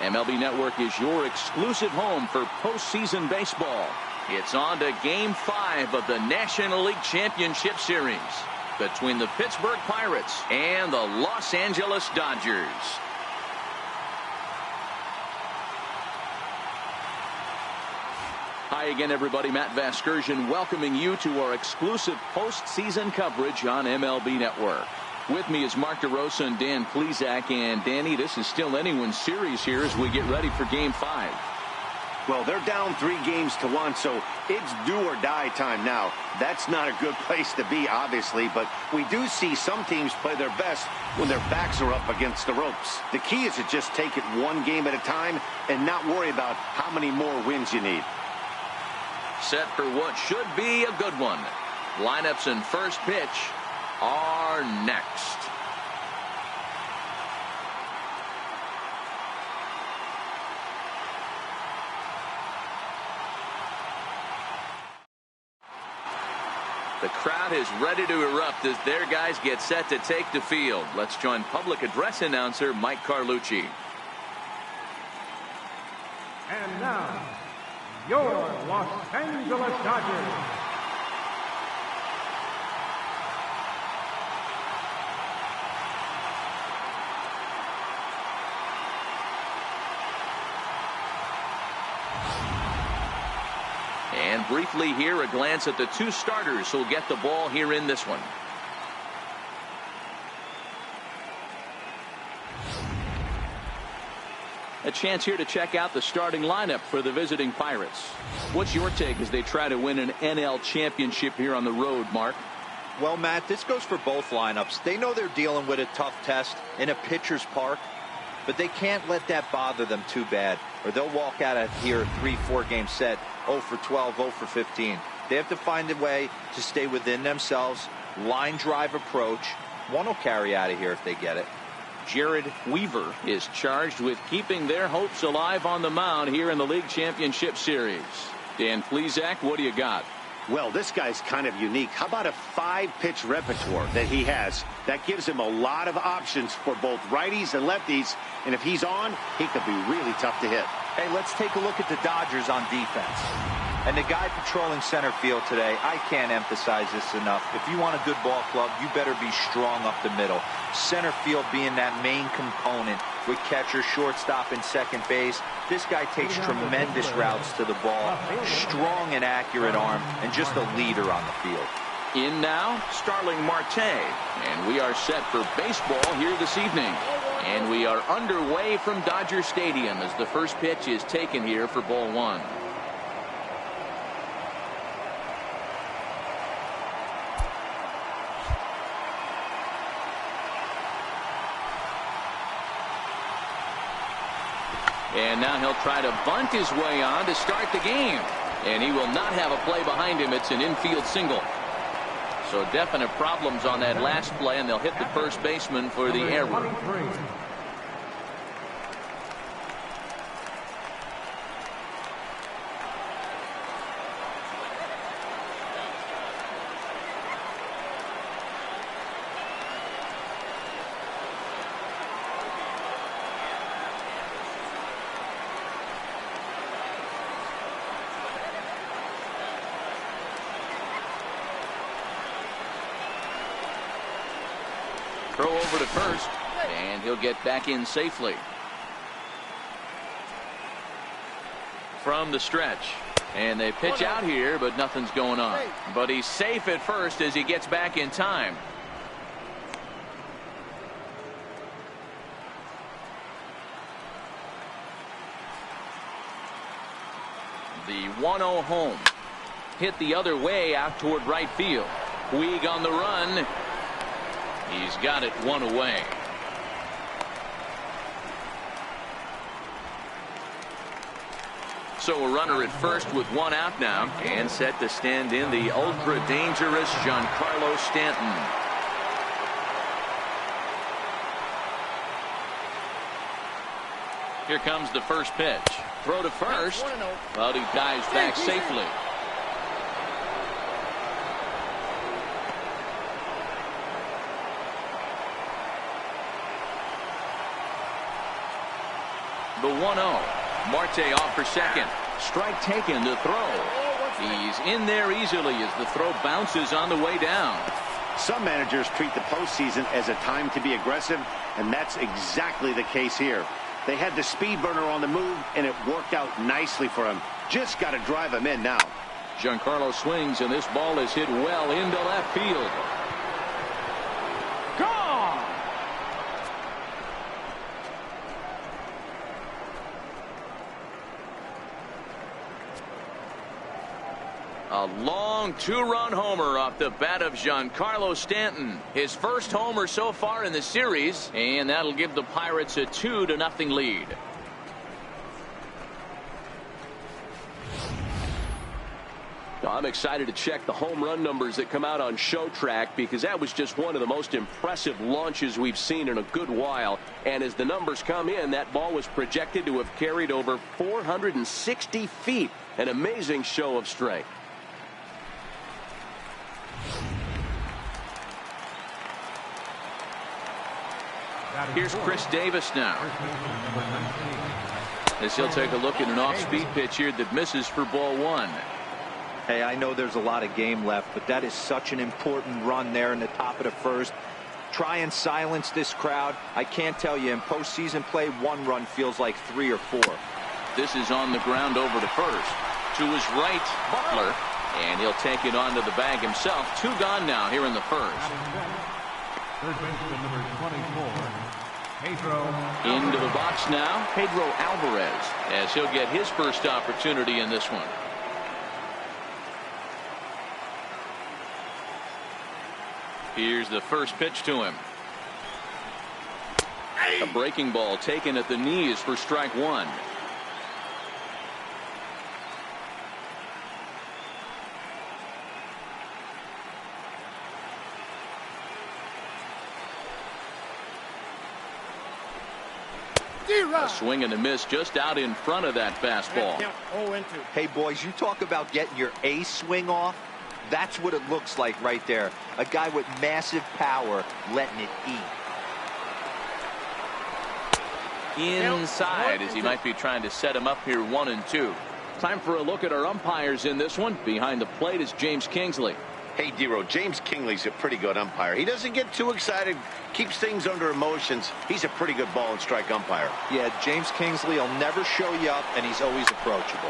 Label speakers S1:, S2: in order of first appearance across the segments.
S1: MLB Network is your exclusive home for postseason baseball. It's on to Game 5 of the National League Championship Series between the Pittsburgh Pirates and the Los Angeles Dodgers. Hi again, everybody. Matt Vasgersian welcoming you to our exclusive postseason coverage on MLB Network. With me is Mark DeRosa and Dan Plesac. And Danny, this is still anyone's series here as we get ready for Game 5.
S2: Well, they're down 3-1, so it's do or die time now. That's not a good place to be, obviously, but we do see some teams play their best when their backs are up against the ropes. The key is to just take it one game at a time and not worry about how many more wins you need.
S1: Set for what should be a good one. Lineups and first pitch are next. The crowd is ready to erupt as their guys get set to take the field. Let's join public address announcer Mike Carlucci.
S3: And now, your Los Angeles Dodgers.
S1: And briefly here, a glance at the two starters who'll get the ball here in this one. A chance here to check out the starting lineup for the visiting Pirates. What's your take as they try to win an NL championship here on the road, Mark?
S4: Well, Matt, this goes for both lineups. They know they're dealing with a tough test in a pitcher's park, but they can't let that bother them too bad, or they'll walk out of here a 3-4 game set 0 for 12, 0 for 15. They have to find a way to stay within themselves, line drive approach. One will carry out of here if they get it.
S1: Jared Weaver is charged with keeping their hopes alive on the mound here in the League Championship Series. Dan Plesac, what do you got?
S2: Well, this guy's kind of unique. How about a 5-pitch repertoire that he has? That gives him a lot of options for both righties and lefties. And if he's on, he could be really tough to hit.
S4: Hey, let's take a look at the Dodgers on defense. And the guy patrolling center field today, I can't emphasize this enough. If you want a good ball club, you better be strong up the middle. Center field being that main component with catcher, shortstop, and second base. This guy takes tremendous routes to the ball, strong and accurate arm, and just a leader on the field.
S1: In now, Starling Marte. And we are set for baseball here this evening. And we are underway from Dodger Stadium as the first pitch is taken here for ball one. And now he'll try to bunt his way on to start the game. And he will not have a play behind him. It's an infield single. So definite problems on that last play, and they'll hit the first baseman for the error. Throw over to first, and he'll get back in safely. From the stretch, and they pitch out here, but nothing's going on. But he's safe at first as he gets back in time. The 1-0 home. Hit the other way out toward right field. Puig on the run. He's got it one away. So a runner at first with one out now, and set to stand in the ultra dangerous Giancarlo Stanton. Here comes the first pitch. Throw to first, but he dives back safely. The 1-0. Marte off for second. Strike taken to throw. He's in there easily as the throw bounces on the way down.
S2: Some managers treat the postseason as a time to be aggressive, and that's exactly the case here. They had the speed burner on the move, and it worked out nicely for him. Just got to drive him in now.
S1: Giancarlo swings, and this ball is hit well into left field. Gone! A long two-run homer off the bat of Giancarlo Stanton. His first homer so far in the series, and that'll give the Pirates a 2-0 lead.
S5: I'm excited to check the home run numbers that come out on Show Track, because that was just one of the most impressive launches we've seen in a good while. And as the numbers come in, that ball was projected to have carried over 460 feet. An amazing show of strength.
S1: Here's Chris Davis now, as he'll take a look at an off-speed pitch here that misses for ball one.
S4: Hey, I know there's a lot of game left, but that is such an important run there in the top of the first. Try and silence this crowd. I can't tell you, in postseason play, one run feels like 3 or 4.
S1: This is on the ground over to first. To his right, Butler, and he'll take it onto the bag himself. 2 gone now here in the first.
S3: Third baseman number 24, Pedro.
S1: Into the box now, Pedro Alvarez, as he'll get his first opportunity in this one. Here's the first pitch to him. A breaking ball taken at the knees for strike one. A swing and a miss just out in front of that fastball.
S4: Hey, boys, you talk about getting your A swing off. That's what it looks like right there. A guy with massive power letting it eat.
S1: Inside, as he might be trying to set him up here 1-2. Time for a look at our umpires in this one. Behind the plate is James Kingsley.
S2: Hey, Dero, James Kingley's a pretty good umpire. He doesn't get too excited, keeps things under emotions. He's a pretty good ball and strike umpire.
S4: Yeah, James Kingsley will never show you up, and he's always approachable.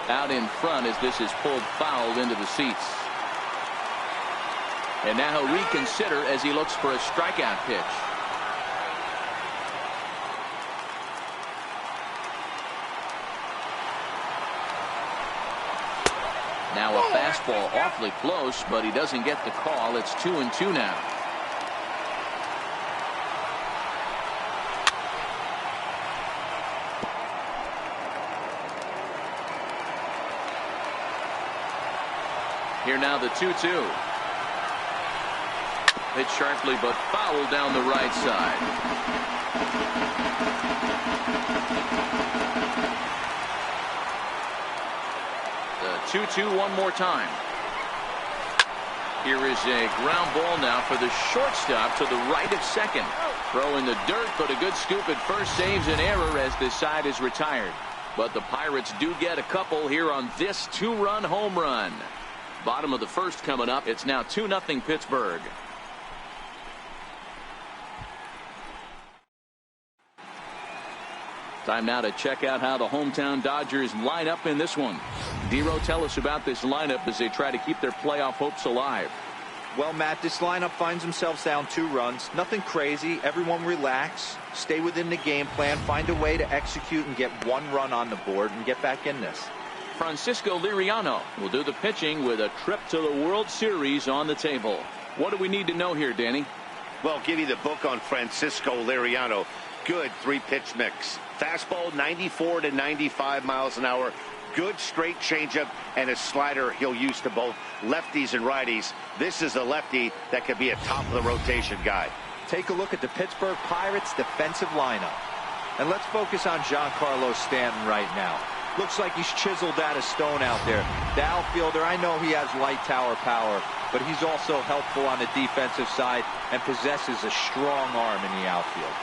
S1: Out in front as this is pulled foul into the seats. And now he'll reconsider as he looks for a strikeout pitch. Now a fastball awfully close, but he doesn't get the call. It's 2-2 now. Here now the 2-2. Hit sharply but foul down the right side. The 2-2 one more time. Here is a ground ball now for the shortstop to the right of second. Throw in the dirt, but a good scoop at first saves an error as this side is retired. But the Pirates do get a couple here on this 2-run home run. Bottom of the first coming up. It's now 2-0 Pittsburgh. Time now to check out how the hometown Dodgers line up in this one. Dero, tell us about this lineup as they try to keep their playoff hopes alive.
S4: Well, Matt, this lineup finds themselves down 2 runs. Nothing crazy. Everyone relax. Stay within the game plan. Find a way to execute and get 1 run on the board and get back in this.
S1: Francisco Liriano will do the pitching with a trip to the World Series on the table. What do we need to know here, Danny?
S2: Well, I'll give you the book on Francisco Liriano. Good 3-pitch mix. Fastball 94 to 95 miles an hour. Good straight changeup and a slider he'll use to both lefties and righties. This is a lefty that could be a top of the rotation guy.
S4: Take a look at the Pittsburgh Pirates defensive lineup. And let's focus on Giancarlo Stanton right now. Looks like he's chiseled out of stone out there. The outfielder, I know he has light tower power, but he's also helpful on the defensive side and possesses a strong arm in the outfield.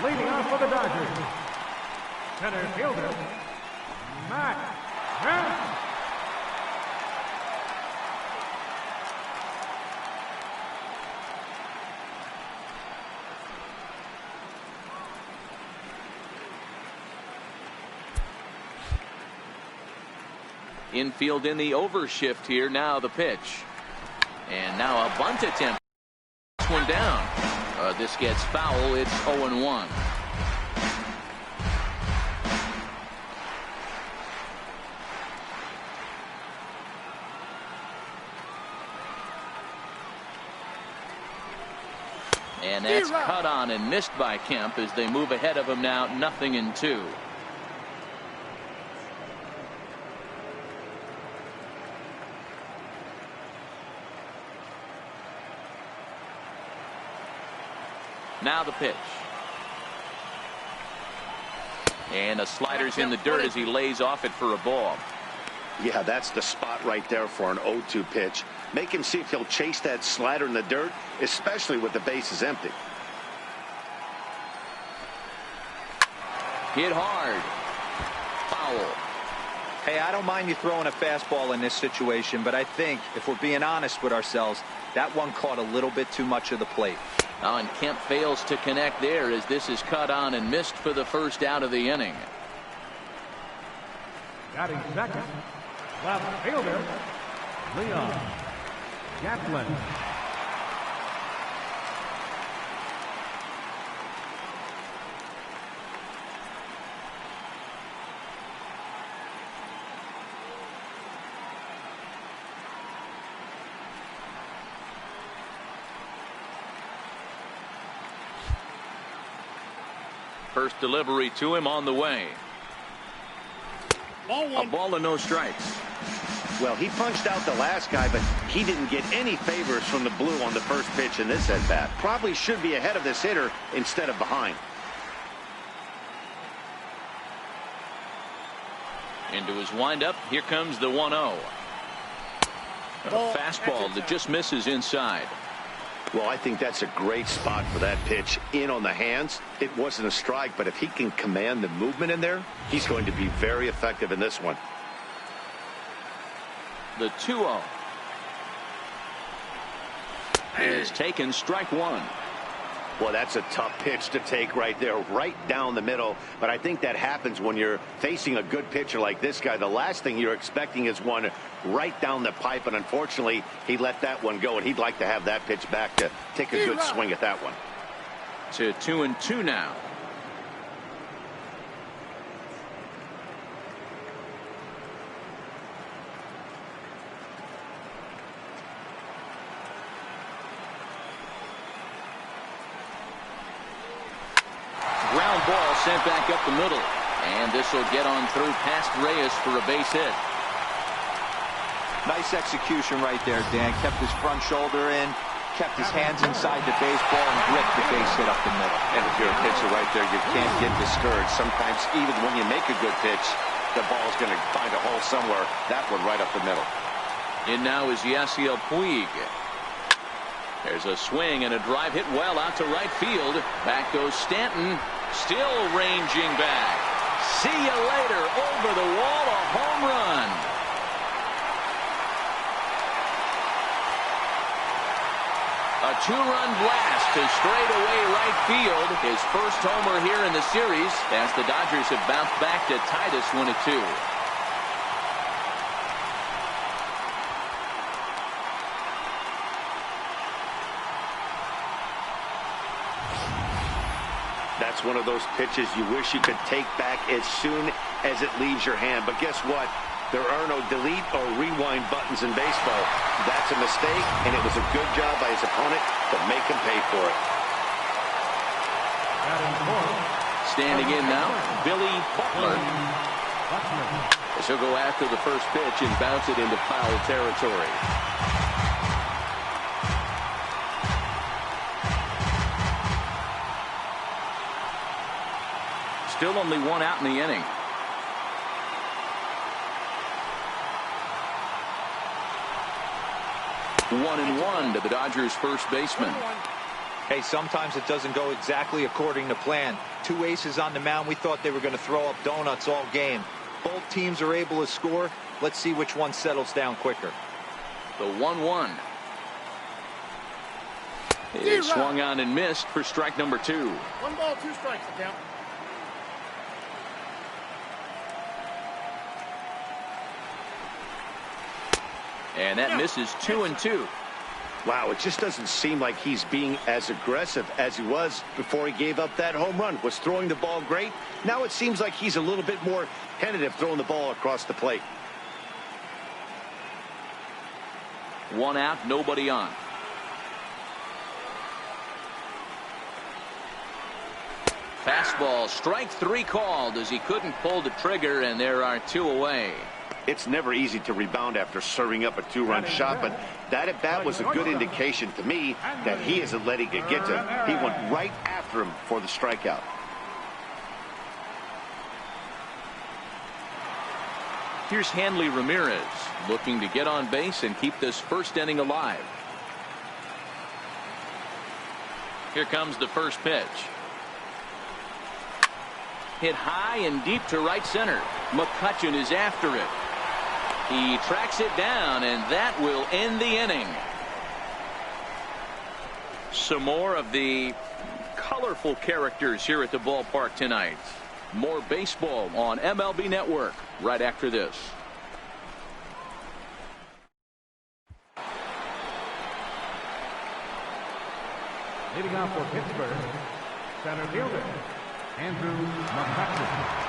S3: Leading off for the Dodgers, center fielder, Matt Kemp.
S1: Infield in the overshift here. Now the pitch. And now a bunt attempt. This one down. This gets foul. It's 0-1. And that's cut on and missed by Kemp as they move ahead of him now 0-2. Now the pitch. And a slider's in the dirt as he lays off it for a ball.
S2: Yeah, that's the spot right there for an 0-2 pitch. Make him see if he'll chase that slider in the dirt, especially with the bases empty.
S1: Hit hard. Foul.
S4: Hey, I don't mind you throwing a fastball in this situation, but I think if we're being honest with ourselves, that one caught a little bit too much of the plate.
S1: And Kemp fails to connect there as this is cut on and missed for the first out of the inning.
S3: Batting second, left fielder, Leon Gatlin.
S1: First delivery to him on the way. A ball and no strikes.
S2: Well, he punched out the last guy, but he didn't get any favors from the blue on the first pitch in this at-bat. Probably should be ahead of this hitter instead of behind.
S1: Into his windup. Here comes the 1-0. A fastball that just misses inside.
S2: Well, I think that's a great spot for that pitch in on the hands. It wasn't a strike, but if he can command the movement in there, he's going to be very effective in this one.
S1: The 2-0 is taken, strike one.
S2: Well, that's a tough pitch to take right there, right down the middle. But I think that happens when you're facing a good pitcher like this guy. The last thing you're expecting is one right down the pipe, and unfortunately, he let that one go, and he'd like to have that pitch back to take a good swing at that one.
S1: To 2-2 now. Ground ball sent back up the middle. And this will get on through past Reyes for a base hit.
S4: Nice execution right there, Dan. Kept his front shoulder in, kept his hands inside the baseball, and ripped the base hit up the middle.
S2: And if you're a pitcher right there, you can't get discouraged. Sometimes even when you make a good pitch, the ball's going to find a hole somewhere. That one right up the middle.
S1: In now is Yasiel Puig. There's a swing and a drive hit well out to right field. Back goes Stanton, still ranging back. See you later. Over the wall, a home run. A two-run blast to straightaway right field. His first homer here in the series as the Dodgers have bounced back to tie this 1-2.
S2: That's one of those pitches you wish you could take back as soon as it leaves your hand. But guess what? There are no delete or rewind buttons in baseball. That's a mistake, and it was a good job by his opponent to make him pay for it.
S1: Standing in now, Billy Butler. As he'll go after the first pitch and bounce it into foul territory. Still only one out in the inning. One and one to the Dodgers first baseman.
S4: Hey, sometimes it doesn't go exactly according to plan. 2 aces on the mound. We thought they were going to throw up donuts all game. Both teams are able to score. Let's see which one settles down quicker.
S1: The 1-1. It swung on and missed for strike number 2.
S3: 1 ball, 2 strikes, the count.
S1: And that misses 2-2.
S2: Wow, it just doesn't seem like he's being as aggressive as he was before he gave up that home run. Was throwing the ball great. Now it seems like he's a little bit more tentative throwing the ball across the plate.
S1: 1 out, nobody on. Fastball, strike 3 called as he couldn't pull the trigger, and there are 2 away.
S2: It's never easy to rebound after serving up a 2-run shot, but that at bat was a good indication to me that he isn't letting it get to him. He went right after him for the strikeout.
S1: Here's Hanley Ramirez looking to get on base and keep this first inning alive. Here comes the first pitch. Hit high and deep to right center. McCutchen is after it. He tracks it down, and that will end the inning. Some more of the colorful characters here at the ballpark tonight. More baseball on MLB Network right after this.
S3: Leading off for Pittsburgh, center fielder, Andrew McCutchen.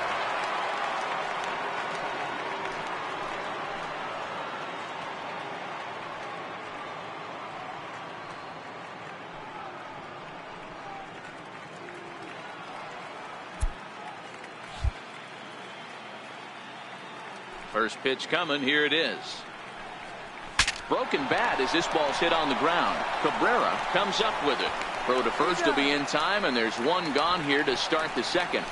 S1: First pitch coming. Here it is. Broken bat as this ball's hit on the ground. Cabrera comes up with it. Throw to first will be in time, and there's 1 gone here to start the second.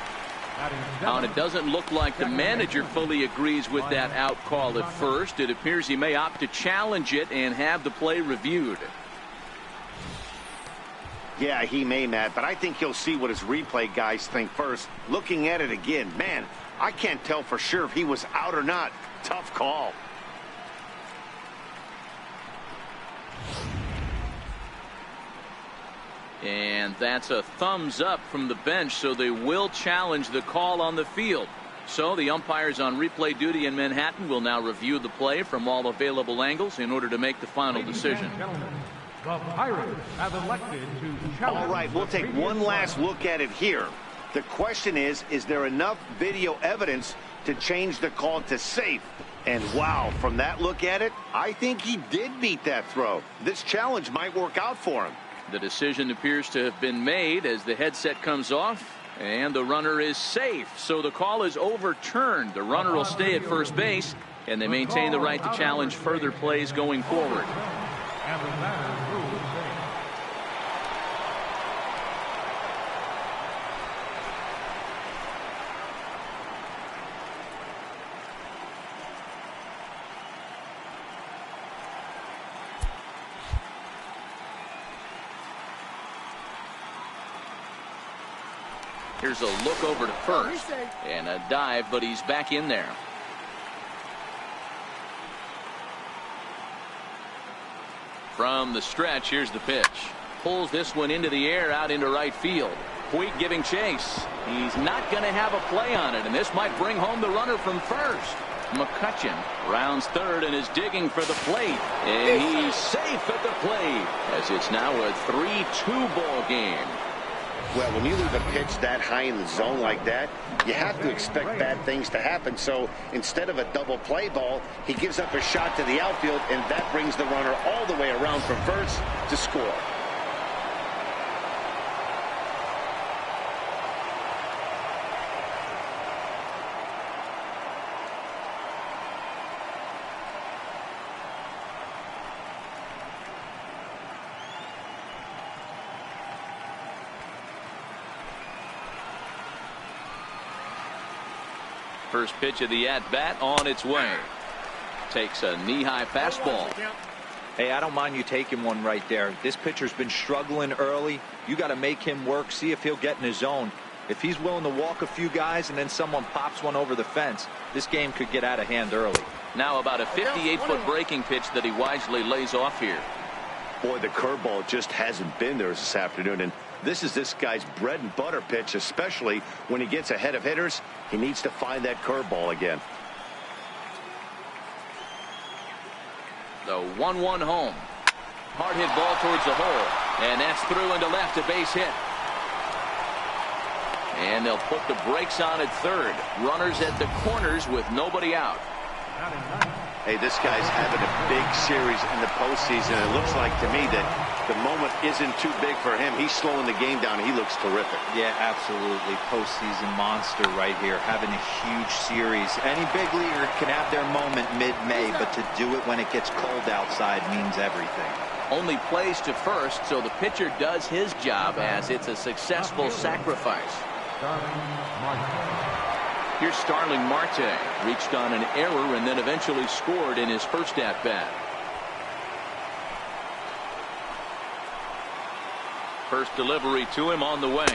S1: Now, and it doesn't look like the manager fully agrees with that out call at first. It appears he may opt to challenge it and have the play reviewed.
S2: Yeah, he may, Matt, but I think he'll see what his replay guys think first. Looking at it again, man, I can't tell for sure if he was out or not. Tough call.
S1: And that's a thumbs up from the bench, so they will challenge the call on the field. So the umpires on replay duty in Manhattan will now review the play from all available angles in order to make the final decision.
S3: The Pirates have elected to challenge.
S2: All right, we'll take one last look at it here. The question is there enough video evidence to change the call to safe? And wow, from that look at it, I think he did beat that throw. This challenge might work out for him.
S1: The decision appears to have been made as the headset comes off, and the runner is safe. So the call is overturned. The runner will stay at first base, and they maintain the right to challenge further plays going forward.
S3: And the batter rules safe.
S1: Here's a look over to first and a dive, but he's back in there. From the stretch, here's the pitch. Pulls this one into the air out into right field. Puig giving chase. He's not going to have a play on it, and this might bring home the runner from first. McCutchen rounds third and is digging for the plate, and he's safe at the plate as it's now a 3-2 ball game.
S2: Well, when you leave a pitch that high in the zone like that, you have to expect bad things to happen. So instead of a double play ball, he gives up a shot to the outfield, and that brings the runner all the way around from first to score.
S1: First pitch of the at-bat on its way. Takes a knee-high fastball.
S4: Hey, I don't mind you taking one right there. This pitcher's been struggling early. You got to make him work, see if he'll get in his zone. If he's willing to walk a few guys and then someone pops one over the fence, this game could get out of hand early.
S1: Now about a 58-foot breaking pitch that he wisely lays off here.
S2: Boy, the curveball just hasn't been there this afternoon, and this is this guy's bread and butter pitch, especially when he gets ahead of hitters. He needs to find that curveball again.
S1: The 1-1 home. Hard hit ball towards the hole, and that's through into left, a base hit. And they'll put the brakes on at third. Runners at the corners with nobody out.
S2: Hey, this guy's having a big series in the postseason. It looks like to me that the moment isn't too big for him. He's slowing the game down. He looks terrific.
S4: Yeah, absolutely. Postseason monster right here, having a huge series. Any big leaguer can have their moment mid-May, but to do it when it gets cold outside means everything.
S1: Only plays to first, so the pitcher does his job as it's a successful sacrifice. Here's Starling Marte. Reached on an error and then eventually scored in his first at-bat. First delivery to him on the way.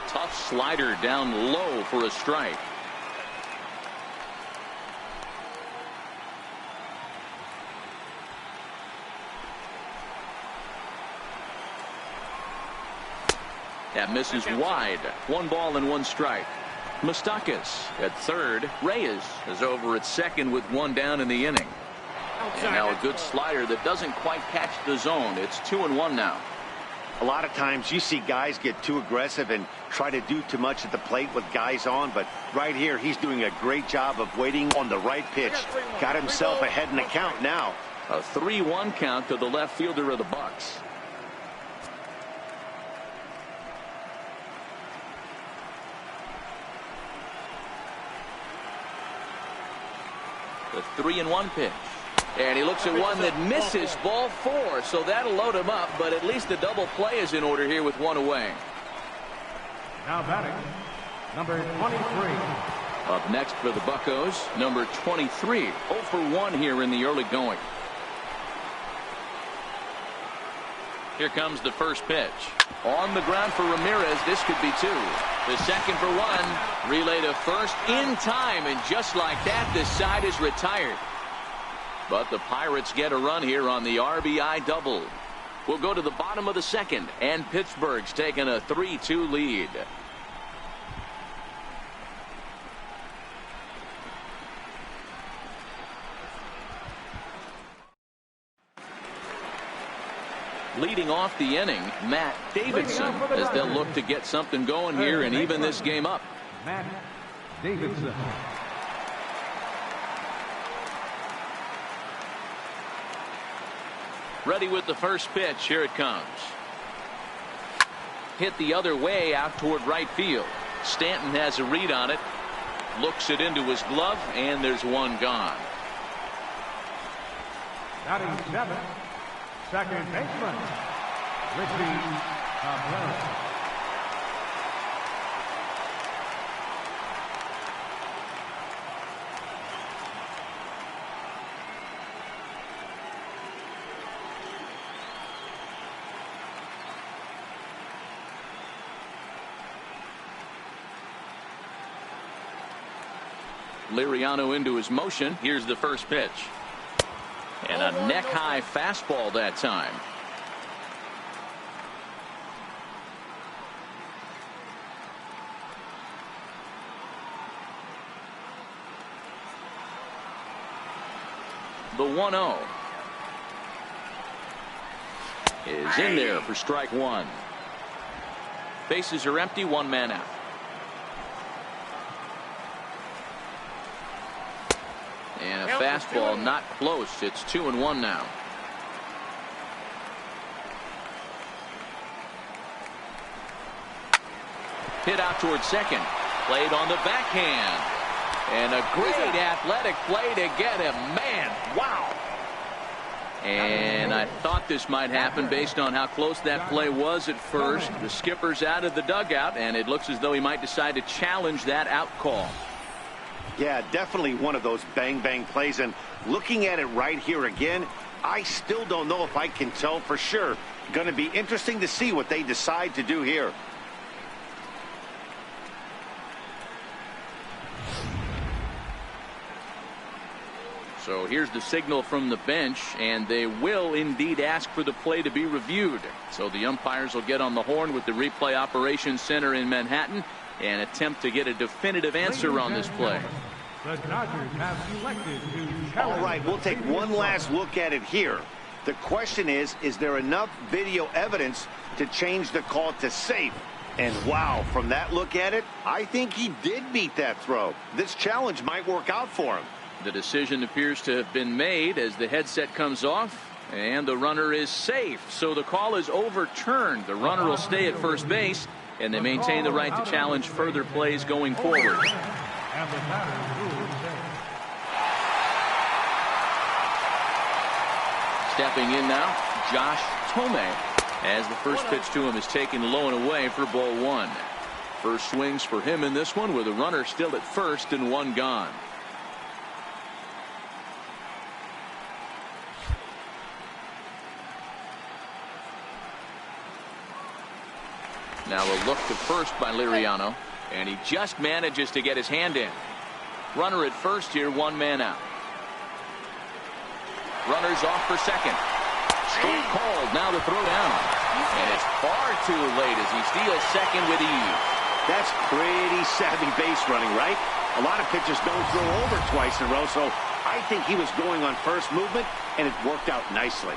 S1: Tough slider down low for a strike. That misses wide. 1 ball and 1 strike. Moustakas at third. Reyes is over at second with 1 down in the inning. And now a good slider that doesn't quite catch the zone. It's 2-1 now.
S2: A lot of times you see guys get too aggressive and try to do too much at the plate with guys on, but right here he's doing a great job of waiting on the right pitch. Got himself ahead in the count now.
S1: A 3-1 count to the left fielder of the Bucks. The 3-1 pitch. And he looks at one that misses, ball 4, so that'll load him up, but at least the double play is in order here with 1 away.
S3: Now batting, number 23.
S1: Up next for the Buccos, number 23. 0 for 1 here in the early going. Here comes the first pitch. On the ground for Ramirez. This could be 2. The second for 1. Relay to first in time, and just like that, this side is retired. But the Pirates get a run here on the RBI double. We'll go to the bottom of the second, and Pittsburgh's taking a 3-2 lead. Leading off the inning, Matt Davidson, as they'll look to get something going here and even this game up.
S3: Matt Davidson.
S1: Ready with the first pitch. Here it comes. Hit the other way out toward right field. Stanton has a read on it. Looks it into his glove, and there's 1 gone.
S3: Batting 7. Second baseman, Ricky Abreu.
S1: Liriano into his motion. Here's the first pitch. And a neck-high fastball that time. The 1-0 is in there for strike 1. Bases are empty, 1 man out. And a fastball not close. It's 2-1 now. Hit out towards second. Played on the backhand. And a great athletic play to get him. Man, wow. And I thought this might happen based on how close that play was at first. The skipper's out of the dugout, and it looks as though he might decide to challenge that out call.
S2: Yeah, definitely one of those bang-bang plays. And looking at it right here again, I still don't know if I can tell for sure. Going to be interesting to see what they decide to do here.
S1: So here's the signal from the bench, and they will indeed ask for the play to be reviewed. So the umpires will get on the horn with the replay operations center in Manhattan and attempt to get a definitive answer on this play.
S3: The Dodgers have elected to
S2: All right, we'll take one last look at it here. The question is there enough video evidence to change the call to safe? And wow, from that look at it, I think he did beat that throw. This challenge might work out for him.
S1: The decision appears to have been made as the headset comes off, and the runner is safe. So the call is overturned. The runner will stay at first base, and they maintain the right to challenge further plays going forward. Stepping in now, Josh Tomei, as the first pitch to him is taken low and away for ball one. First swings for him in this one with a runner still at first and one gone. Now a look to first by Liriano, and he just manages to get his hand in. Runner at first here, one man out. Runners off for second. Straight called, now the throw down. And it's far too late as he steals second with ease.
S2: That's pretty savvy base running, right? A lot of pitchers don't throw over twice in a row, so I think he was going on first movement, and it worked out nicely.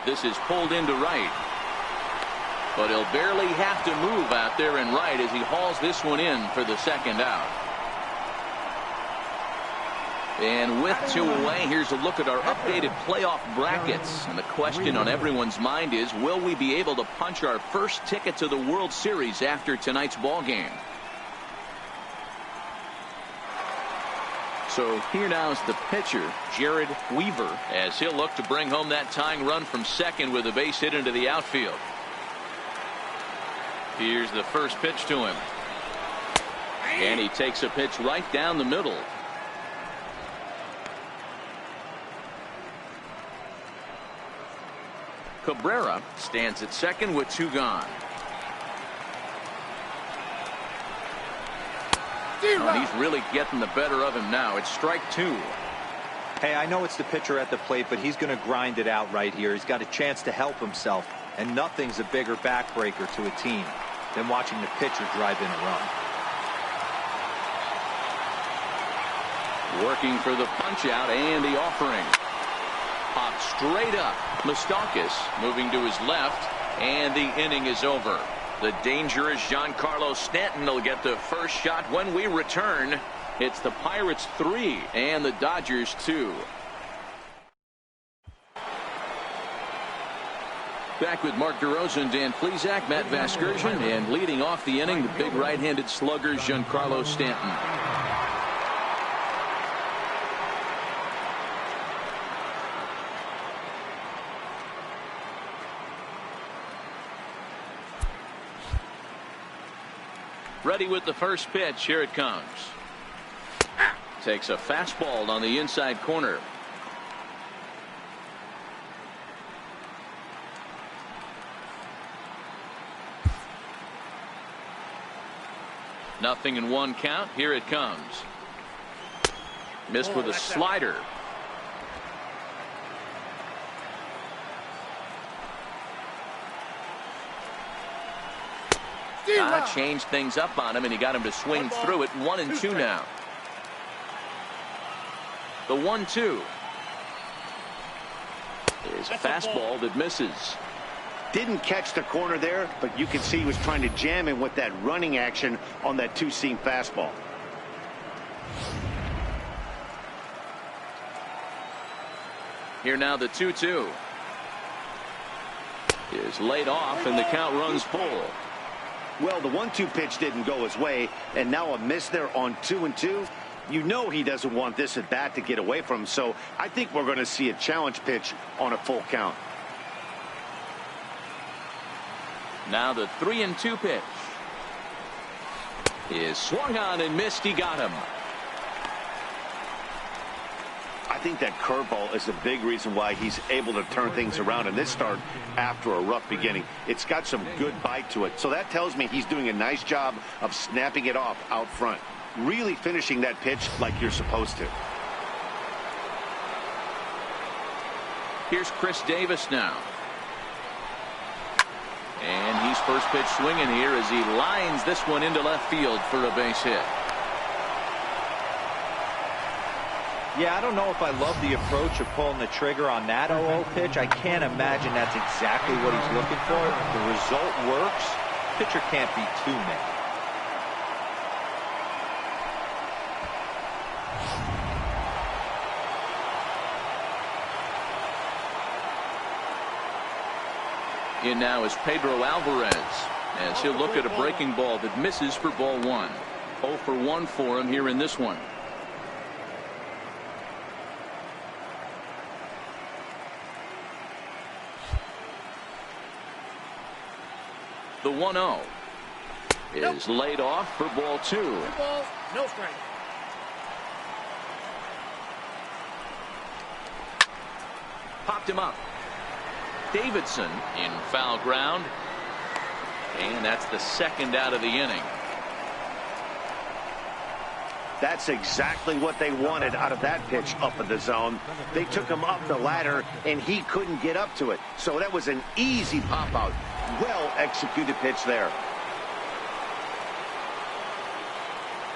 S1: This is pulled into right. But he'll barely have to move out there in right as he hauls this one in for the second out. And with two away, here's a look at our updated playoff brackets. And the question on everyone's mind is, will we be able to punch our first ticket to the World Series after tonight's ball game? So here now is the pitcher, Jared Weaver, as he'll look to bring home that tying run from second with a base hit into the outfield. Here's the first pitch to him. And he takes a pitch right down the middle. Cabrera stands at second with two gone. Oh, he's really getting the better of him now. It's strike two.
S4: Hey, I know it's the pitcher at the plate, but he's going to grind it out right here. He's got a chance to help himself, and nothing's a bigger backbreaker to a team than watching the pitcher drive in a run.
S1: Working for the punch out and the offering. Popped straight up. Moustakas moving to his left, and the inning is over. The dangerous Giancarlo Stanton will get the first shot when we return. It's the Pirates 3 and the Dodgers 2. Back with Mark DeRosa and Dan Plesac, Matt Vasgersian, and leading off the inning, the big right-handed slugger Giancarlo Stanton. Ready with the first pitch. Here it comes. Takes a fastball on the inside corner. Nothing in one count. Here it comes. Missed with a slider. Changed things up on him, and he got him to swing through it. 1-2 now. The 1-2 is a fastball that misses.
S2: Didn't catch the corner there, but you can see he was trying to jam him with that running action on that two-seam fastball.
S1: Here now the 2-2 is laid off, and the count runs full.
S2: Well, the 1-2 pitch didn't go his way, and now a miss there on 2-2. You know he doesn't want this at bat to get away from him, so I think we're going to see a challenge pitch on a full count.
S1: Now the 3-2 pitch is swung on and missed. He got him.
S2: I think that curveball is a big reason why he's able to turn things around in this start after a rough beginning. It's got some good bite to it. So that tells me he's doing a nice job of snapping it off out front. Really finishing that pitch like you're supposed to.
S1: Here's Chris Davis now. And he's first pitch swinging here as he lines this one into left field for a base hit.
S4: Yeah, I don't know if I love the approach of pulling the trigger on that 0-0 pitch. I can't imagine that's exactly what he's looking for. The result works. Pitcher can't be too mad.
S1: In now is Pedro Alvarez as he'll look at a breaking ball that misses for ball 1. 0 for 1 for him here in this one. The 1-0 is laid off for ball 2.
S3: 2 balls, no strike.
S1: Popped him up. Davidson in foul ground. And that's the second out of the inning.
S2: That's exactly what they wanted out of that pitch up in the zone. They took him up the ladder, and he couldn't get up to it. So that was an easy pop-out. Well-executed pitch there.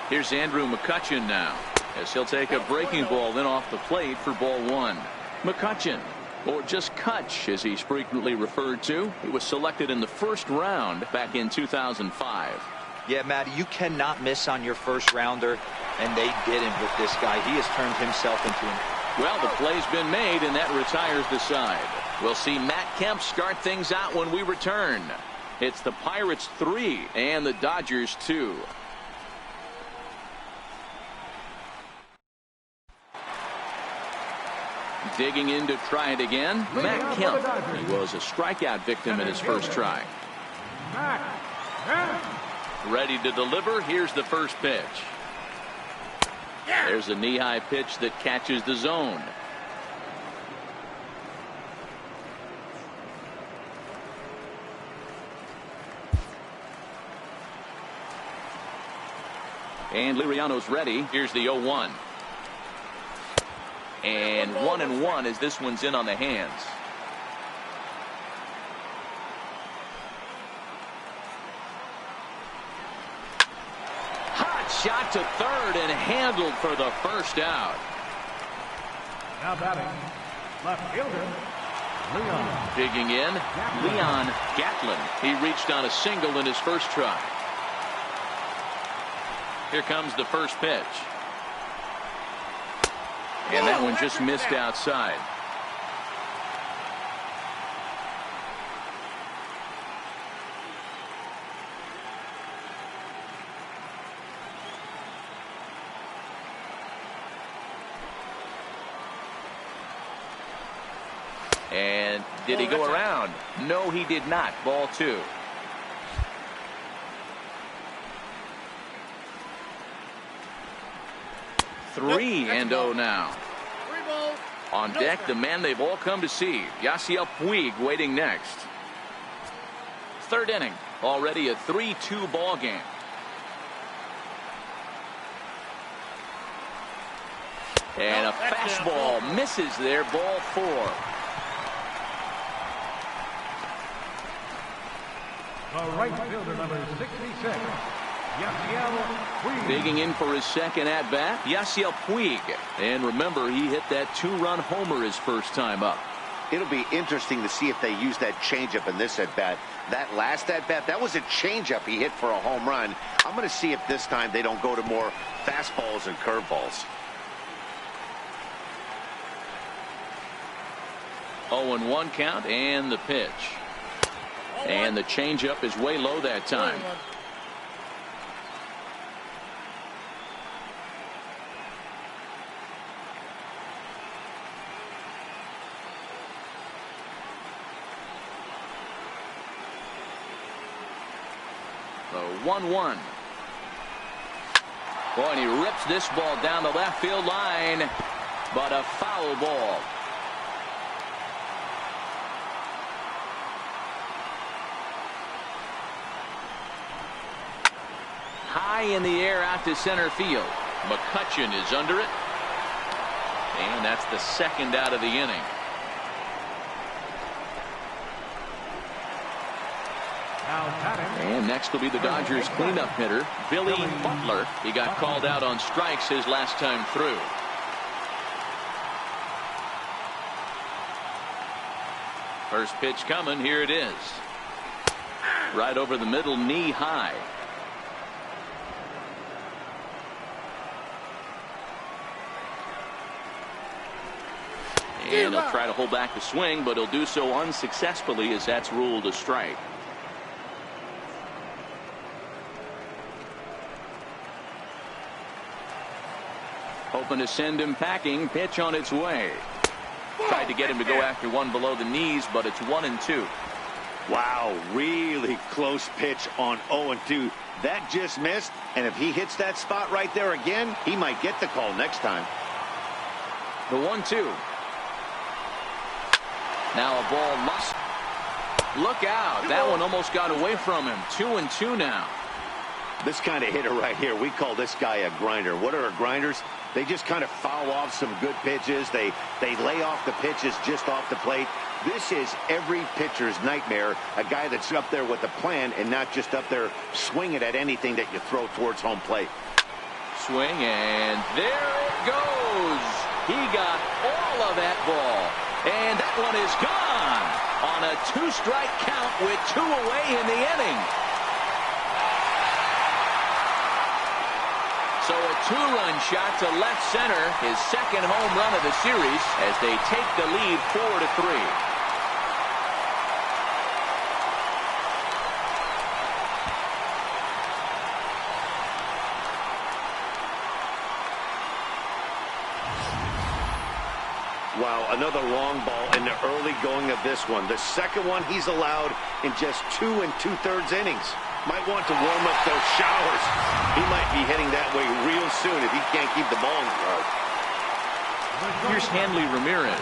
S1: Here's Andrew McCutchen now as he'll take a breaking ball then off the plate for ball 1. McCutchen, or just Kutch as he's frequently referred to. He was selected in the first round back in 2005.
S4: Yeah, Matty, you cannot miss on your first rounder, and they didn't with this guy. He has turned himself into an...
S1: Well, the play's been made, and that retires the side. We'll see Matt Kemp start things out when we return. It's the Pirates 3 and the Dodgers 2. Digging in to try it again, Matt Kemp. He was a strikeout victim in his first try. Ready to deliver. Here's the first pitch. There's a knee-high pitch that catches the zone. And Liriano's ready. Here's the 0-1. And 1-1 as this one's in on the hands. Hot shot to third and handled for the first out.
S3: Now batting, left fielder, Leon.
S1: Digging in, Leon Gatlin. He reached on a single in his first try. Here comes the first pitch. And that one just missed outside. And did he go around? No, he did not. Ball 2. Three and 0 now. On deck, the man they've all come to see, Yasiel Puig, waiting next. Third inning, already a 3-2 ball game. And a fastball misses there, ball 4.
S3: The right fielder, number 66.
S1: Digging in for his second at-bat, Yasiel Puig. And remember, he hit that 2-run homer his first time up.
S2: It'll be interesting to see if they use that changeup in this at-bat. That last at-bat, that was a changeup he hit for a home run. I'm going to see if this time they don't go to more fastballs and curveballs.
S1: 0-1 count and the pitch. And the changeup is way low that time. The 1-1. Boy, and he rips this ball down the left field line, but a foul ball. High in the air out to center field. McCutchen is under it. And that's the second out of the inning. And next will be the Dodgers cleanup hitter, Billy Butler. He got called out on strikes his last time through. First pitch coming. Here it is. Right over the middle, knee high. And he'll try to hold back the swing, but he'll do so unsuccessfully as that's ruled a strike. Hoping to send him packing. Pitch on its way. Tried to get him to go after one below the knees, but it's 1-2.
S2: Wow, really close pitch on 0-2. That just missed, and if he hits that spot right there again, he might get the call next time.
S1: The 1-2. Now a ball lost. Look out. That one almost got away from him. 2-2 now.
S2: This kind of hitter right here, we call this guy a grinder. What are grinders? They just kind of foul off some good pitches. They lay off the pitches just off the plate. This is every pitcher's nightmare, a guy that's up there with a plan and not just up there swinging at anything that you throw towards home plate.
S1: Swing, and there it goes. He got all of that ball. And that one is gone on a 2-strike count with 2 away in the inning. So a 2-run shot to left center, his second home run of the series as they take the lead 4-3.
S2: Wow, another long ball in the early going of this one. The second one he's allowed in just 2 2/3 innings. Might want to warm up those showers. He might be heading that way real soon if he can't keep the ball in the yard.
S1: Here's Hanley Ramirez.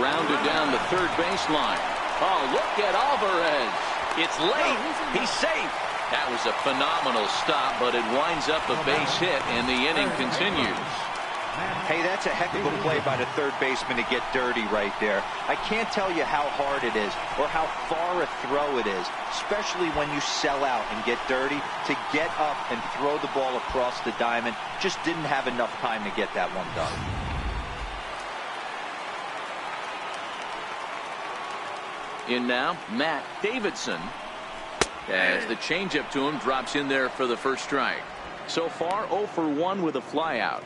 S1: Rounded down the third baseline. Oh, look at Alvarez. It's late. He's safe. That was a phenomenal stop, but it winds up a base hit, and the inning continues.
S4: Hey, that's a heck of a play by the third baseman to get dirty right there. I can't tell you how hard it is or how far a throw it is, especially when you sell out and get dirty. To get up and throw the ball across the diamond, just didn't have enough time to get that one done.
S1: In now, Matt Davidson, as the changeup to him drops in there for the first strike. So far 0 for 1 with a flyout.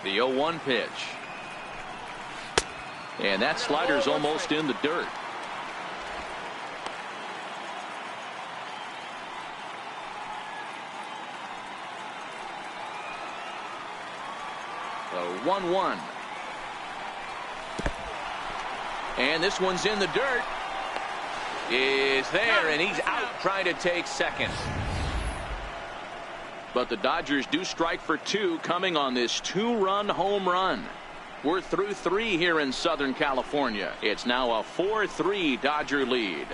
S1: The 0-1 pitch. And that slider's almost in the dirt. The 1-1. And this one's in the dirt. Is there, and he's out trying to take second. But the Dodgers do strike for 2 coming on this 2-run home run. We're through 3 here in Southern California. It's now a 4-3 Dodger lead.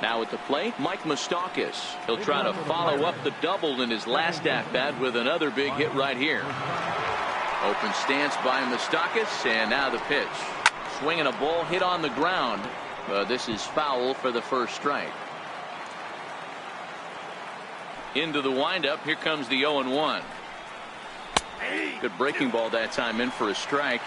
S1: Now at the plate, Mike Moustakas. He'll try to follow up the double in his last at-bat with another big hit right here. Open stance by Moustakas, and now the pitch. Swinging a ball hit on the ground. This is foul for the first strike. Into the windup. Here comes the 0-1. Good breaking ball that time, in for a strike.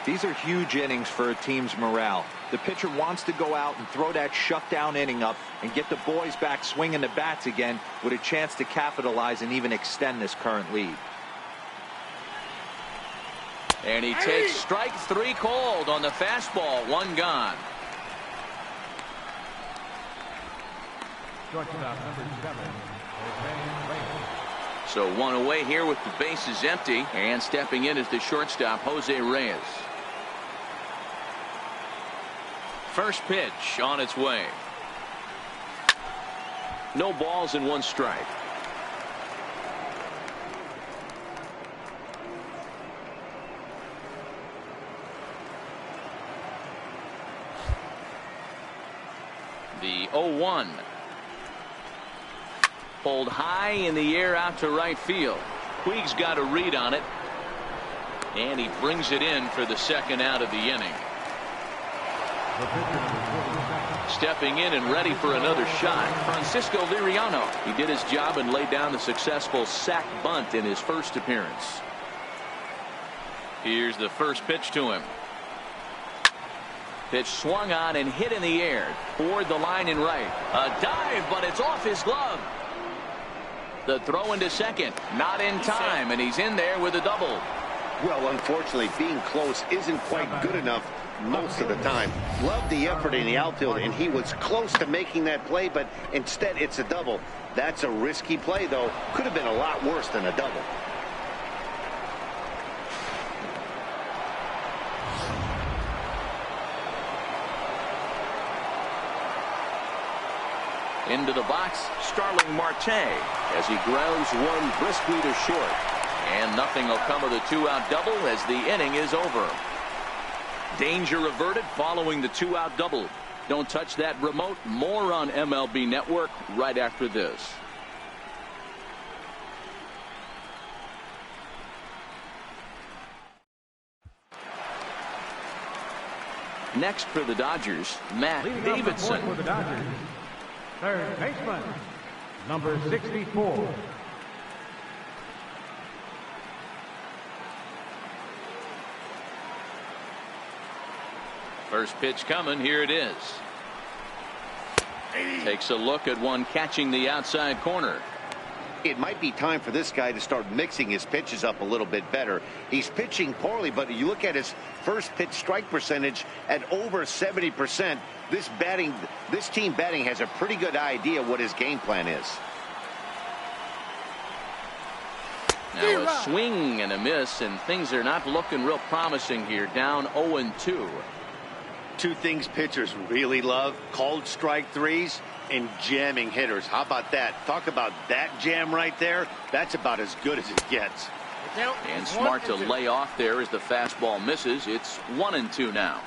S4: These are huge innings for a team's morale. The pitcher wants to go out and throw that shutdown inning up and get the boys back swinging the bats again with a chance to capitalize and even extend this current lead.
S1: And he takes strike 3 called on the fastball. 1 gone.
S3: Shortstop number 7, Jose Reyes.
S1: So one away here with the bases empty, and stepping in is the shortstop Jose Reyes. First pitch on its way. No balls and 1 strike. The 0-1. Pulled high in the air out to right field. Puig's got a read on it. And he brings it in for the second out of the inning. Stepping in and ready for another shot, Francisco Liriano. He did his job and laid down the successful sac bunt in his first appearance. Here's the first pitch to him. Pitch swung on and hit in the air toward the line and right. A dive, but it's off his glove. The throw into second, not in time, and he's in there with a double.
S2: Well, unfortunately, being close isn't quite good enough most of the time. Loved the effort in the outfield, and he was close to making that play, but instead it's a double. That's a risky play, though. Could have been a lot worse than a double.
S1: Into the box, Starling Marte, as he grounds one briskly to short. And nothing will come of the 2-out double as the inning is over. Danger averted following the 2-out double. Don't touch that remote. More on MLB Network right after this. Next for the Dodgers, Matt Davidson.
S3: For the Dodgers, third baseman, number 64.
S1: First pitch coming. Here it is. Takes a look at one catching the outside corner.
S2: It might be time for this guy to start mixing his pitches up a little bit better. He's pitching poorly, but you look at his first pitch strike percentage at over 70%. This team batting has a pretty good idea what his game plan is.
S1: Now a swing and a miss, and things are not looking real promising here. Down 0-2.
S2: Two things pitchers really love: called strike threes and jamming hitters. How about that? Talk about that jam right there. That's about as good as it gets.
S1: And smart to lay off there as the fastball misses. It's 1-2 now.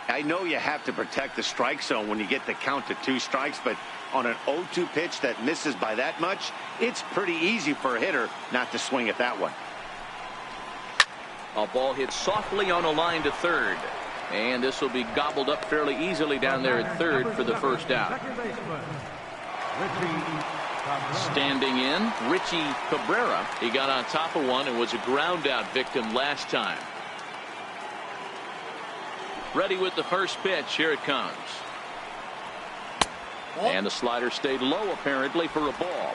S2: I know you have to protect the strike zone when you get the count to 2 strikes, but on an 0-2 pitch that misses by that much, it's pretty easy for a hitter not to swing at that one.
S1: A ball hit softly on a line to third. And this will be gobbled up fairly easily down there at third for the first out. Standing in, Richie Cabrera. He got on top of one and was a ground out victim last time. Ready with the first pitch. Here it comes. And the slider stayed low apparently for a ball.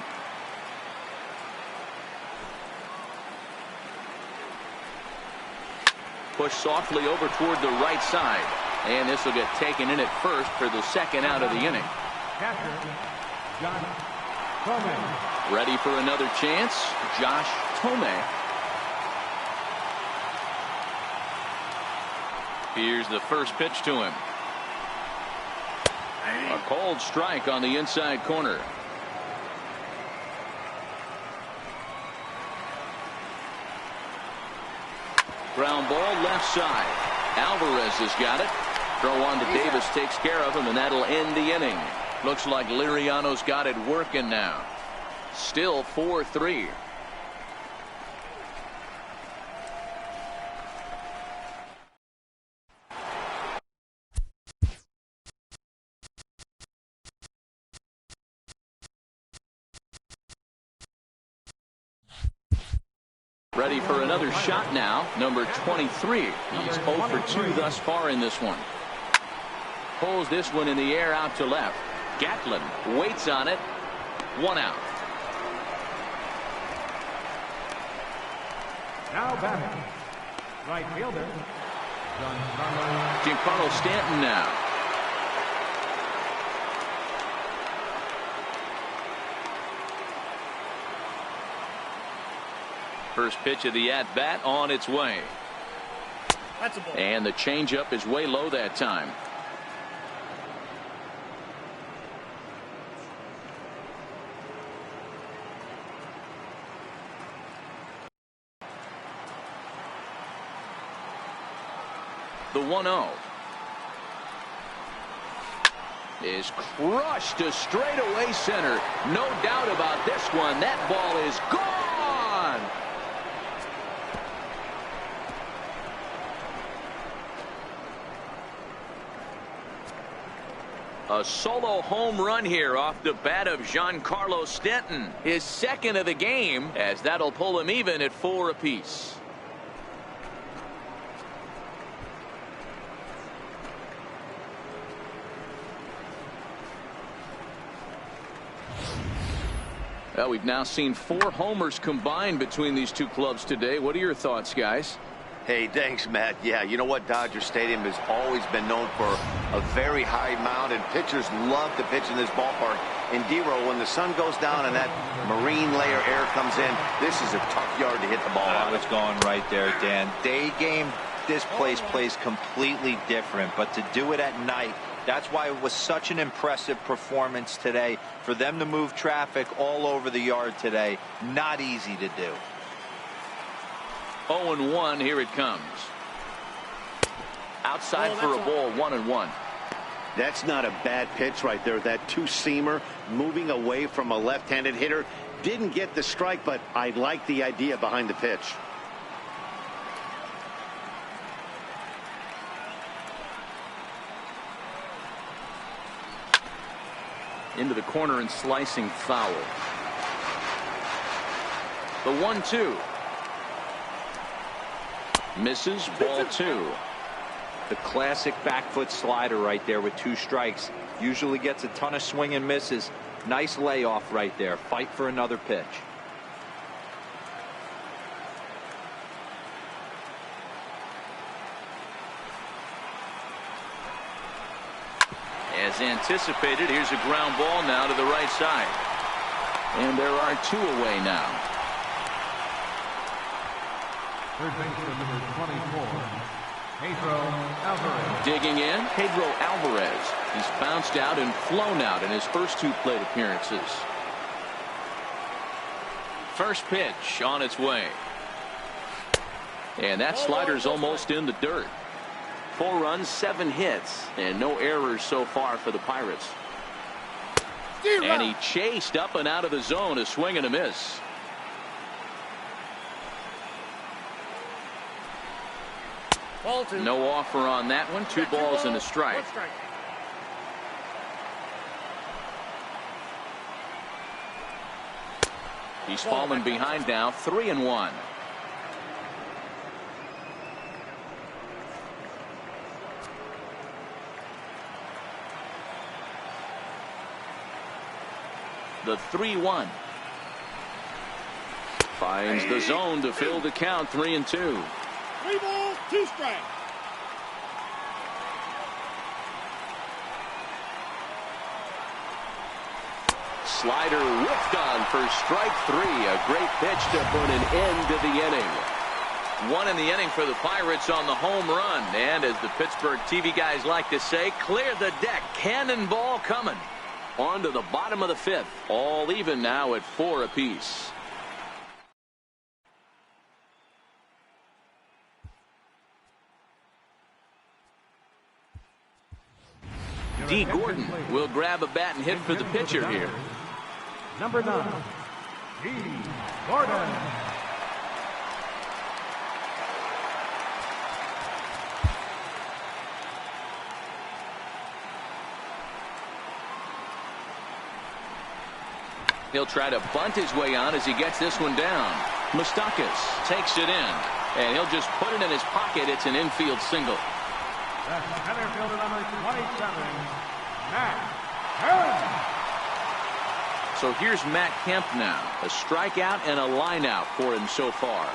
S1: Push softly over toward the right side. And this will get taken in at first for the second out of the inning. Ready for another chance, Josh Tomei. Here's the first pitch to him. A cold strike on the inside corner. Ground ball left side. Alvarez has got it. Throw on to Davis takes care of him, and that'll end the inning. Looks like Liriano's got it working now. Still 4-3. Ready for another shot now, number 23. He's 0 for 2 thus far in this one. Pulls this one in the air out to left. Gatlin waits on it. 1 out.
S3: Now batting, right fielder,
S1: Giancarlo Stanton now. First pitch of the at-bat on its way.
S3: That's a ball.
S1: And the changeup is way low that time. The 1-0 is crushed to straightaway center. No doubt about this one. That ball is gone. A solo home run here off the bat of Giancarlo Stanton. His second of the game, as that'll pull him even at 4 apiece. Well, we've now seen 4 homers combined between these two clubs today. What are your thoughts, guys?
S2: Hey, thanks, Matt. Yeah, you know what? Dodger Stadium has always been known for a very high mound, and pitchers love to pitch in this ballpark. And D-Row, when the sun goes down and that marine layer air comes in, this is a tough yard to hit the ball
S4: I
S2: on.
S4: was going right there, Dan. Day game, this place plays completely different, but to do it at night, that's why it was such an impressive performance today. For them to move traffic all over the yard today, not easy to do.
S1: 0-1, here it comes. Outside for a ball, 1-1.
S2: That's not a bad pitch right there. That two-seamer moving away from a left-handed hitter. Didn't get the strike, but I like the idea behind the pitch.
S1: Into the corner and slicing foul. The 1-2. Misses, ball 2.
S4: The classic back foot slider right there with 2 strikes. Usually gets a ton of swing and misses. Nice layoff right there. Fight for another pitch.
S1: As anticipated, here's a ground ball now to the right side. And there are 2 away now.
S3: Third baseman number 24, Pedro Alvarez.
S1: Digging in, Pedro Alvarez. He's bounced out and flown out in his first 2 plate appearances. First pitch on its way. And that slider's almost in the dirt. 4 runs, 7 hits, and no errors so far for the Pirates. And he chased up and out of the zone, a swing and a miss.
S3: Ball 2.
S1: No offer on that one. 2 balls and a strike.
S3: 1 strike.
S1: He's fallen behind now, 3-1. The 3-1. Finds the zone to fill the count, 3-2.
S3: 3 balls, 2 strikes.
S1: Slider whiffed on for strike 3. A great pitch to put an end to the inning. 1 in the inning for the Pirates on the home run. And as the Pittsburgh TV guys like to say, clear the deck. Cannonball coming. On to the bottom of the 5th. All even now at 4 apiece. D. Gordon will grab a bat and hit for the pitcher here.
S3: Number 9, D. Gordon.
S1: He'll try to bunt his way on as he gets this one down. Moustakas takes it in, and he'll just put it in his pocket. It's an infield single.
S3: The center fielder number 27, Matt Kemp.
S1: So here's Matt Kemp now. A strikeout and a line out for him so far.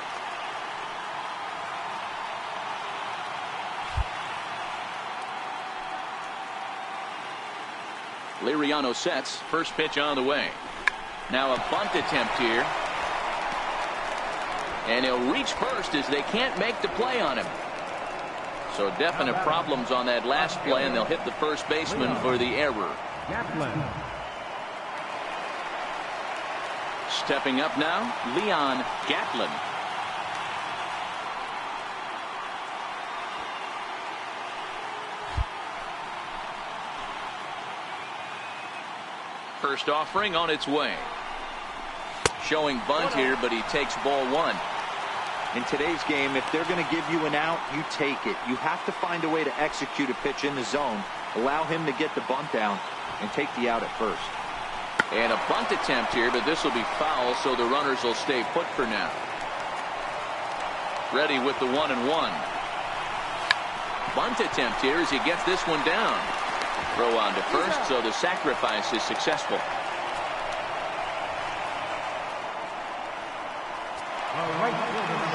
S1: Liriano sets. First pitch on the way. Now a bunt attempt here. And he'll reach first as they can't make the play on him. So definite problems on that last play, and they'll hit the first baseman for the error. Stepping up now, Leon Gatlin. First offering on its way. Showing bunt here, but he takes ball one.
S4: In today's game, if they're going to give you an out, you take it. You have to find a way to execute a pitch in the zone, allow him to get the bunt down, and take the out at first.
S1: And a bunt attempt here, but this will be foul, so the runners will stay put for now. Ready with the 1-1. Bunt attempt here as he gets this one down. Throw on to first, so the sacrifice is successful.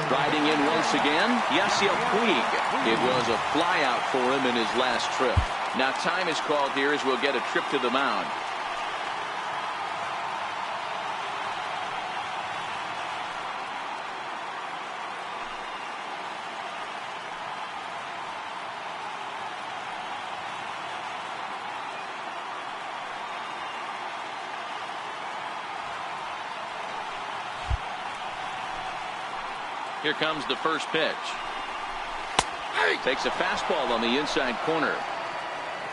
S1: Riding in once again, Yasiel Puig. It was a flyout for him in his last trip. Now time is called here as we'll get a trip to the mound. Here comes the first pitch. Takes a fastball on the inside corner.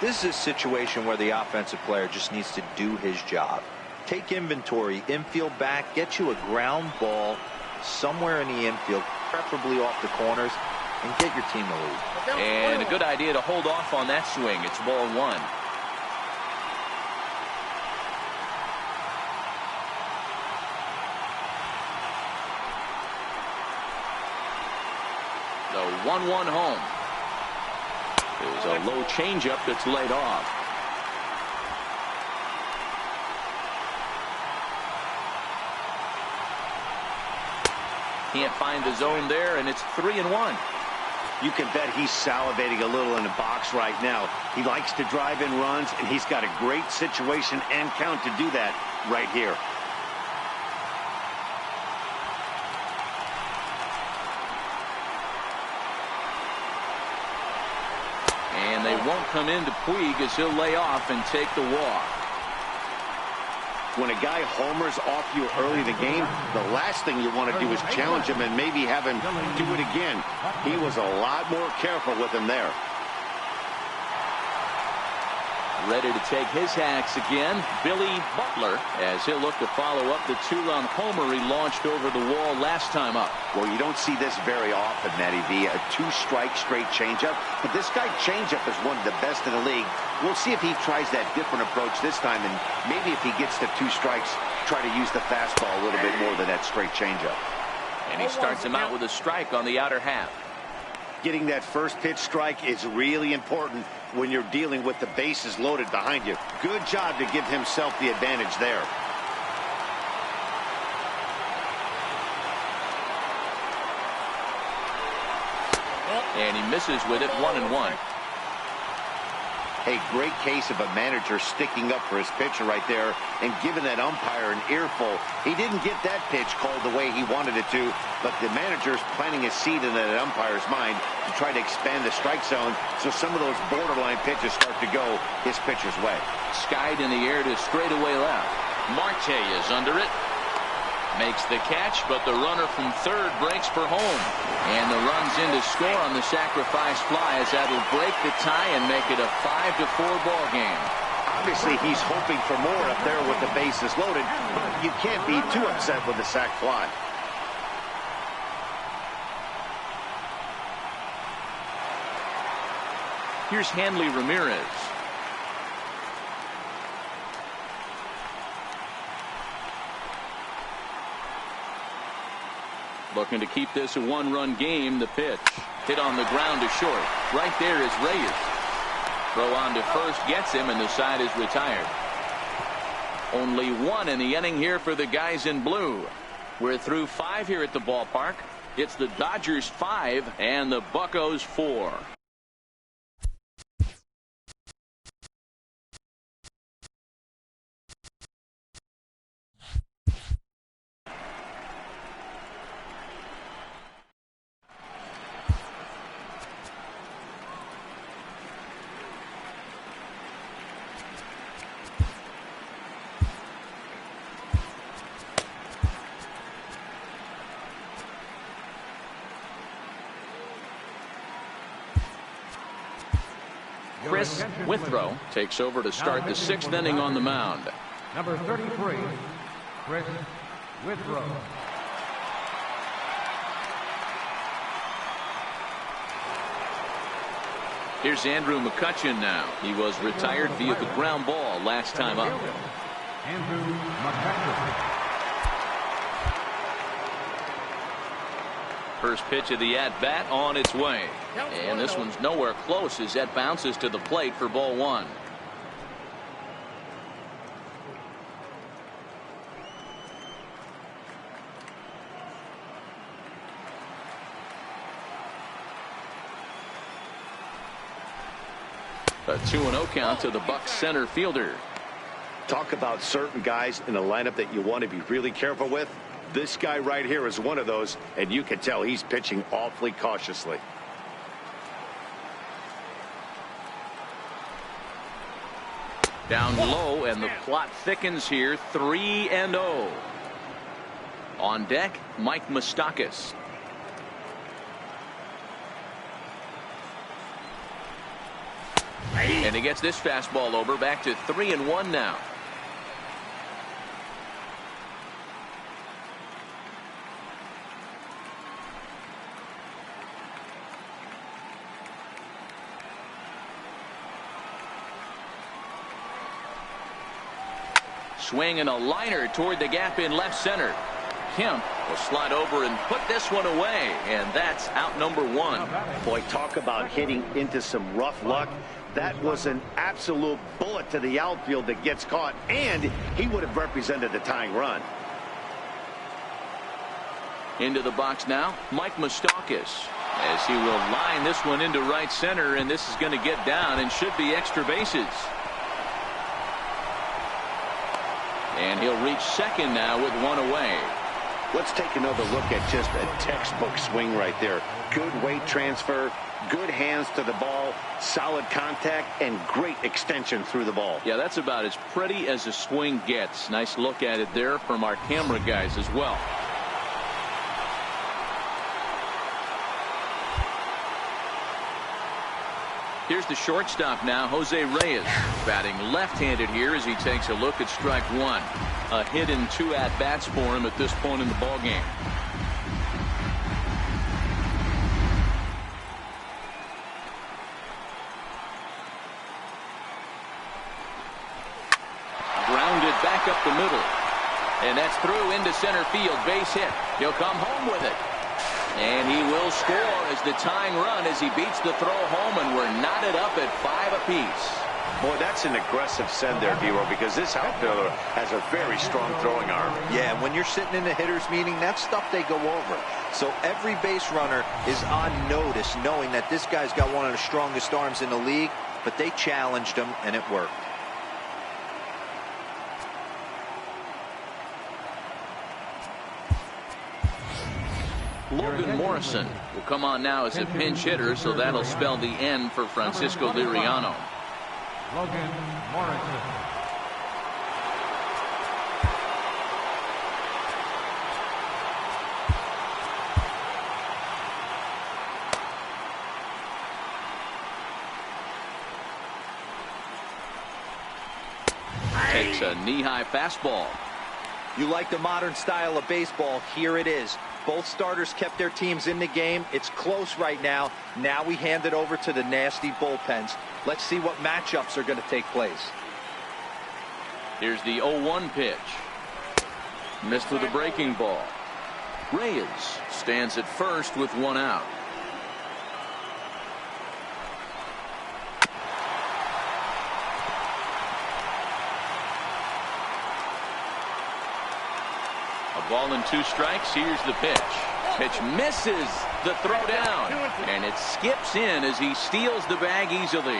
S4: This is a situation where the offensive player just needs to do his job. Take inventory, infield back, get you a ground ball somewhere in the infield, preferably off the corners, and get your team the lead.
S1: And a good idea to hold off on that swing. It's ball one. The 1-1 home. There's a low changeup that's laid off. Can't find the zone there, and it's 3-1.
S2: You can bet he's salivating a little in the box right now. He likes to drive in runs, and he's got a great situation and count to do that right here.
S1: And they won't come into Puig as he'll lay off and take the walk.
S2: When a guy homers off you early in the game, the last thing you want to do is challenge him and maybe have him do it again. He was a lot more careful with him there.
S1: Ready to take his hacks again, Billy Butler, as he'll look to follow up the two-run homer he launched over the wall last time up.
S2: Well, you don't see this very often, Matty V. A two-strike straight changeup. But this guy changeup is one of the best in the league. We'll see if he tries that different approach this time, and maybe if he gets to two strikes, try to use the fastball a little bit more than that straight changeup.
S1: And he starts him out with a strike on the outer half.
S2: Getting that first pitch strike is really important when you're dealing with the bases loaded behind you. Good job to give himself the advantage there.
S1: And he misses with it, 1-1.
S2: A great case of a manager sticking up for his pitcher right there and giving that umpire an earful. He didn't get that pitch called the way he wanted it to, but the manager's planting a seed in that umpire's mind to try to expand the strike zone so some of those borderline pitches start to go his pitcher's way.
S1: Skied in the air to straightaway left. Marte is under it. Makes the catch, but the runner from third breaks for home. And the run's in to score on the sacrifice fly as that'll break the tie and make it a 5-4 ball game.
S2: Obviously, he's hoping for more up there with the bases loaded, but you can't be too upset with the sac fly.
S1: Here's Hanley Ramirez. Looking to keep this a one-run game. The pitch hit on the ground to short. Right there is Reyes. Throw on to first gets him, and the side is retired. Only one in the inning here for the guys in blue. We're through 5 here at the ballpark. It's the Dodgers 5 and the Buccos 4. Chris Withrow takes over to start the 6th inning on the mound.
S3: Number 33, Chris Withrow.
S1: Here's Andrew McCutchen now. He was retired via the ground ball last time up.
S3: Andrew McCutchen.
S1: First pitch of the at-bat on its way. And this one's nowhere close as that bounces to the plate for ball 1. A 2-0 count to the Bucs center fielder.
S2: Talk about certain guys in the lineup that you want to be really careful with. This guy right here is one of those, and you can tell he's pitching awfully cautiously.
S1: Down low, and the plot thickens here. 3-0. On deck, Mike Moustakas. And he gets this fastball over, back to 3-1 now. Swing and a liner toward the gap in left center. Kemp will slide over and put this one away, and that's out number 1.
S2: Boy, talk about hitting into some rough luck. That was an absolute bullet to the outfield that gets caught, and he would have represented the tying run.
S1: Into the box now, Mike Moustakas, as he will line this one into right center, and this is going to get down and should be extra bases. And he'll reach second now with 1 away.
S2: Let's take another look at just a textbook swing right there. Good weight transfer, good hands to the ball, solid contact, and great extension through the ball.
S1: Yeah, that's about as pretty as a swing gets. Nice look at it there from our camera guys as well. Here's the shortstop now, Jose Reyes, batting left-handed here as he takes a look at strike 1. A hit in 2 at-bats for him at this point in the ballgame. Grounded back up the middle. And that's through into center field. Base hit. He'll come home with it. And he will score as the tying run as he beats the throw home, and we're knotted up at 5 apiece.
S2: Boy, that's an aggressive send there, Dero, because this outfielder has a very strong throwing arm.
S4: Yeah, when you're sitting in the hitter's meeting, that's stuff they go over. So every base runner is on notice, knowing that this guy's got one of the strongest arms in the league, but they challenged him, and it worked.
S1: Logan Morrison will come on now as a pinch hitter, so that'll spell the end for Francisco Liriano.
S3: Logan Morrison.
S1: Takes a knee-high fastball.
S4: You like the modern style of baseball, here it is. Both starters kept their teams in the game. It's close right now. Now we hand it over to the nasty bullpens. Let's see what matchups are going to take place.
S1: Here's the 0-1 pitch. Missed with a breaking ball. Reyes stands at first with 1 out. A ball and 2 strikes. Here's the pitch. Pitch misses the throw down, and it skips in as he steals the bag easily.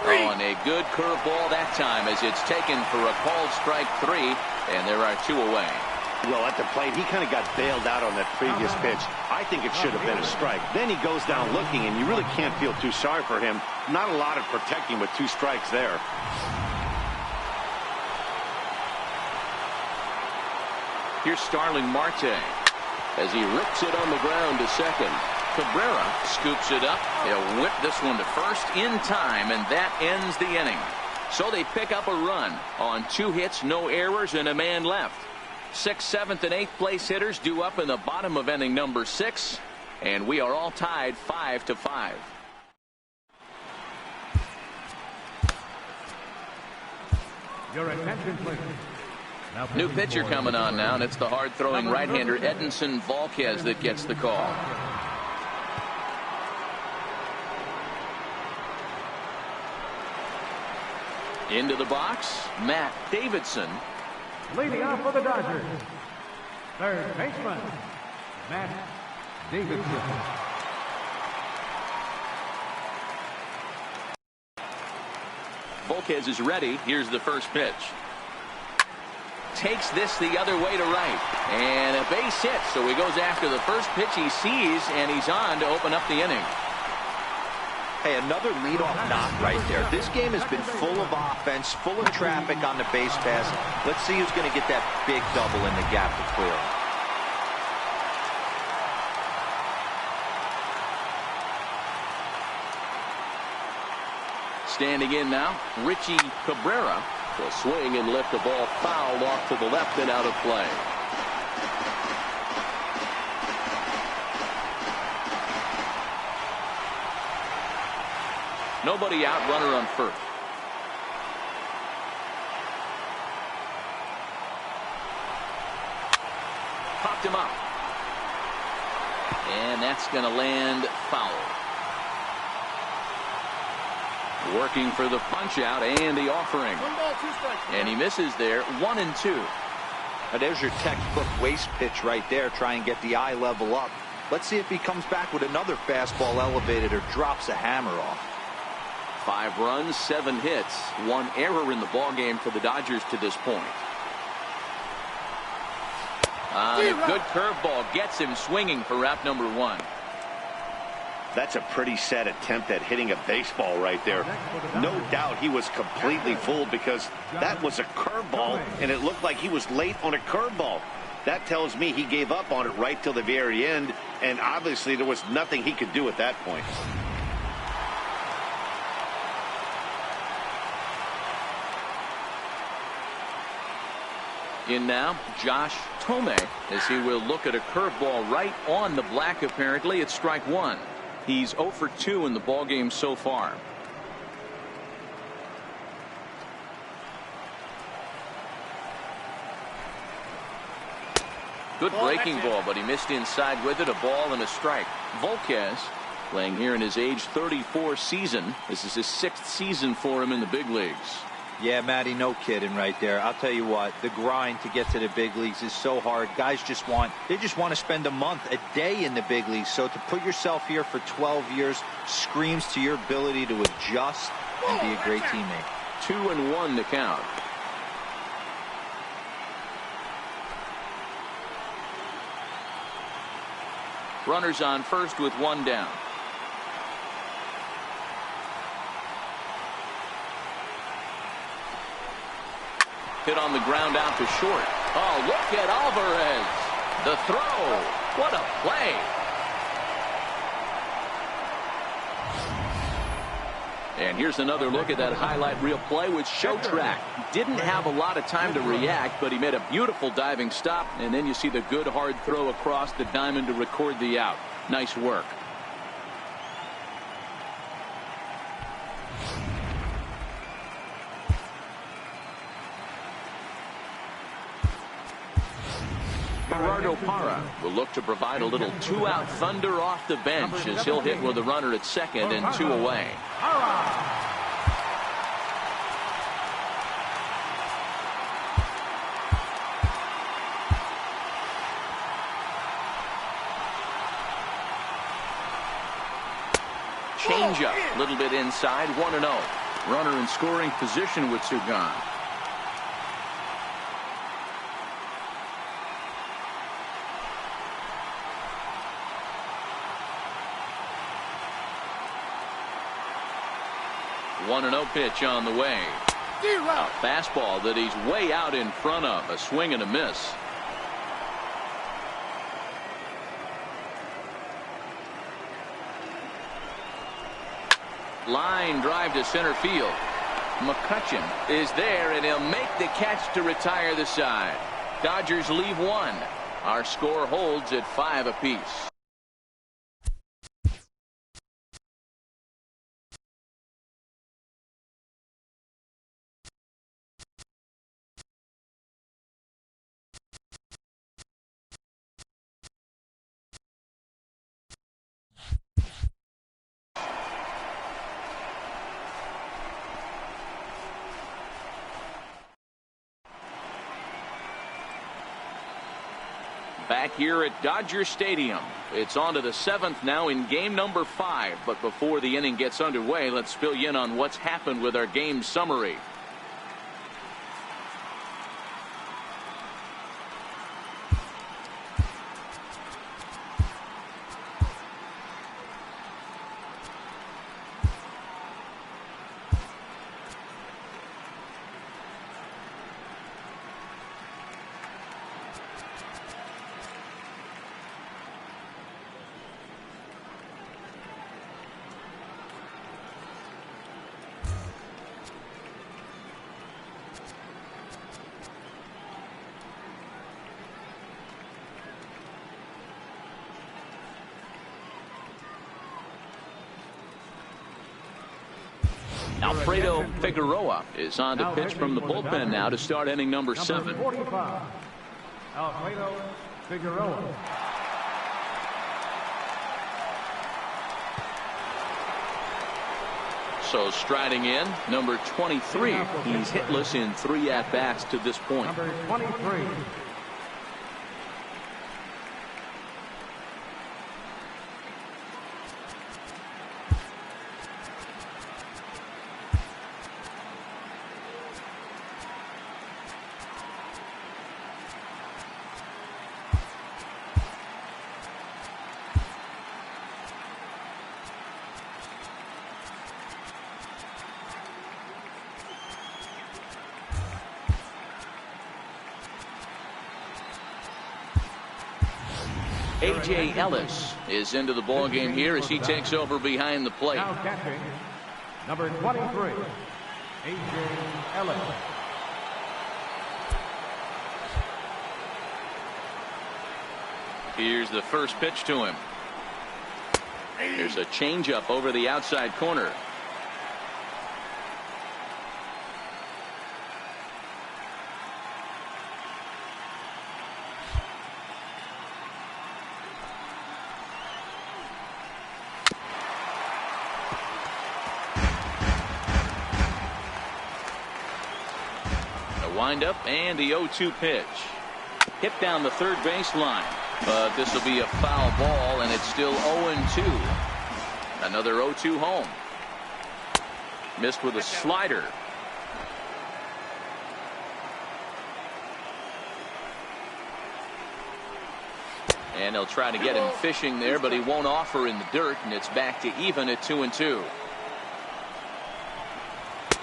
S1: Oh, and a good curveball that time as it's taken for a called strike 3, and there are 2 away.
S2: Well, at the plate, he kind of got bailed out on that previous pitch. I think it should have been a strike. Then he goes down looking, and you really can't feel too sorry for him. Not a lot of protecting with 2 strikes there.
S1: Here's Starling Marte as he rips it on the ground to second. Cabrera scoops it up. He'll whip this one to first in time, and that ends the inning. So they pick up a run on 2 hits, no errors, and a man left. 6th, 7th, and 8th place hitters due up in the bottom of inning number 6, and we are all tied 5-5.
S3: Your attention, please.
S1: New pitcher coming on now, and it's the hard-throwing right-hander Edinson Volquez that gets the call. Into the box, Matt Davidson.
S3: Leading off for the Dodgers, third baseman, Matt Davidson.
S1: Volquez is ready. Here's the first pitch. Takes this the other way to right. And a base hit. So he goes after the first pitch he sees, and he's on to open up the inning.
S4: Hey, another leadoff knock right there. This game has been full of offense, full of traffic on the base pass. Let's see who's going to get that big double in the gap to clear.
S1: Standing in now, Richie Cabrera will swing and lift the ball foul off to the left and out of play. Nobody out, runner on first. Popped him up. And that's going to land foul. Working for the punch out and the offering.
S6: 1 ball, 2 strikes.
S1: And he misses there, 1-2.
S4: Now there's your textbook waste pitch right there. Try and get the eye level up. Let's see if he comes back with another fastball elevated or drops a hammer off.
S1: 5 runs, 7 hits, 1 error in the ballgame for the Dodgers to this point. A good curveball gets him swinging for wrap number 1.
S2: That's a pretty sad attempt at hitting a baseball right there. No doubt he was completely fooled because that was a curveball and it looked like he was late on a curveball. That tells me he gave up on it right till the very end, and obviously there was nothing he could do at that point.
S1: In now, Josh Thome, as he will look at a curveball right on the black. Apparently, it's strike 1. He's 0 for 2 in the ballgame so far. Good breaking ball, but he missed inside with it. A ball and a strike. Volquez playing here in his age 34 season. This is his 6th season for him in the big leagues.
S4: Yeah, Matty, no kidding right there. I'll tell you what, the grind to get to the big leagues is so hard. Guys just want to spend a month, a day in the big leagues. So to put yourself here for 12 years screams to your ability to adjust and be a great teammate.
S1: 2-1 to count. Runners on first with 1 down. Hit on the ground out to short. Oh, look at Alvarez. The throw. What a play. And here's another look at that highlight reel play with Showtrack. Didn't have a lot of time to react, but he made a beautiful diving stop, and then you see the good hard throw across the diamond to record the out. Nice work. Gerardo Parra will look to provide a little 2-out thunder off the bench as he'll hit with a runner at second and 2 away. Changeup, a little bit inside, 1-0. Runner in scoring position with 2 gone. One 1-0 pitch on the way. A fastball that he's way out in front of. A swing and a miss. Line drive to center field. McCutcheon is there, and he'll make the catch to retire the side. Dodgers leave one. Our score holds at 5 apiece. Back here at Dodger Stadium. It's on to the 7th now in game number 5. But before the inning gets underway, let's fill you in on what's happened with our game summary. Alfredo Figueroa is on to pitch from the bullpen now to start inning number 7.
S3: 45, Alfredo Figueroa.
S1: So striding in, number 23. He's hitless in 3 at-bats to this point.
S3: Number 23.
S1: A.J. Ellis is into the ballgame here as he takes over behind the plate.
S3: Now catching, number 23, A.J. Ellis.
S1: Here's the first pitch to him. There's a changeup over the outside corner. Wind up and the 0-2 pitch. Hit down the third baseline. But this will be a foul ball, and it's still 0-2. Another 0-2 home. Missed with a slider. And they'll try to get him fishing there, but he won't offer in the dirt, and it's back to even at 2-2.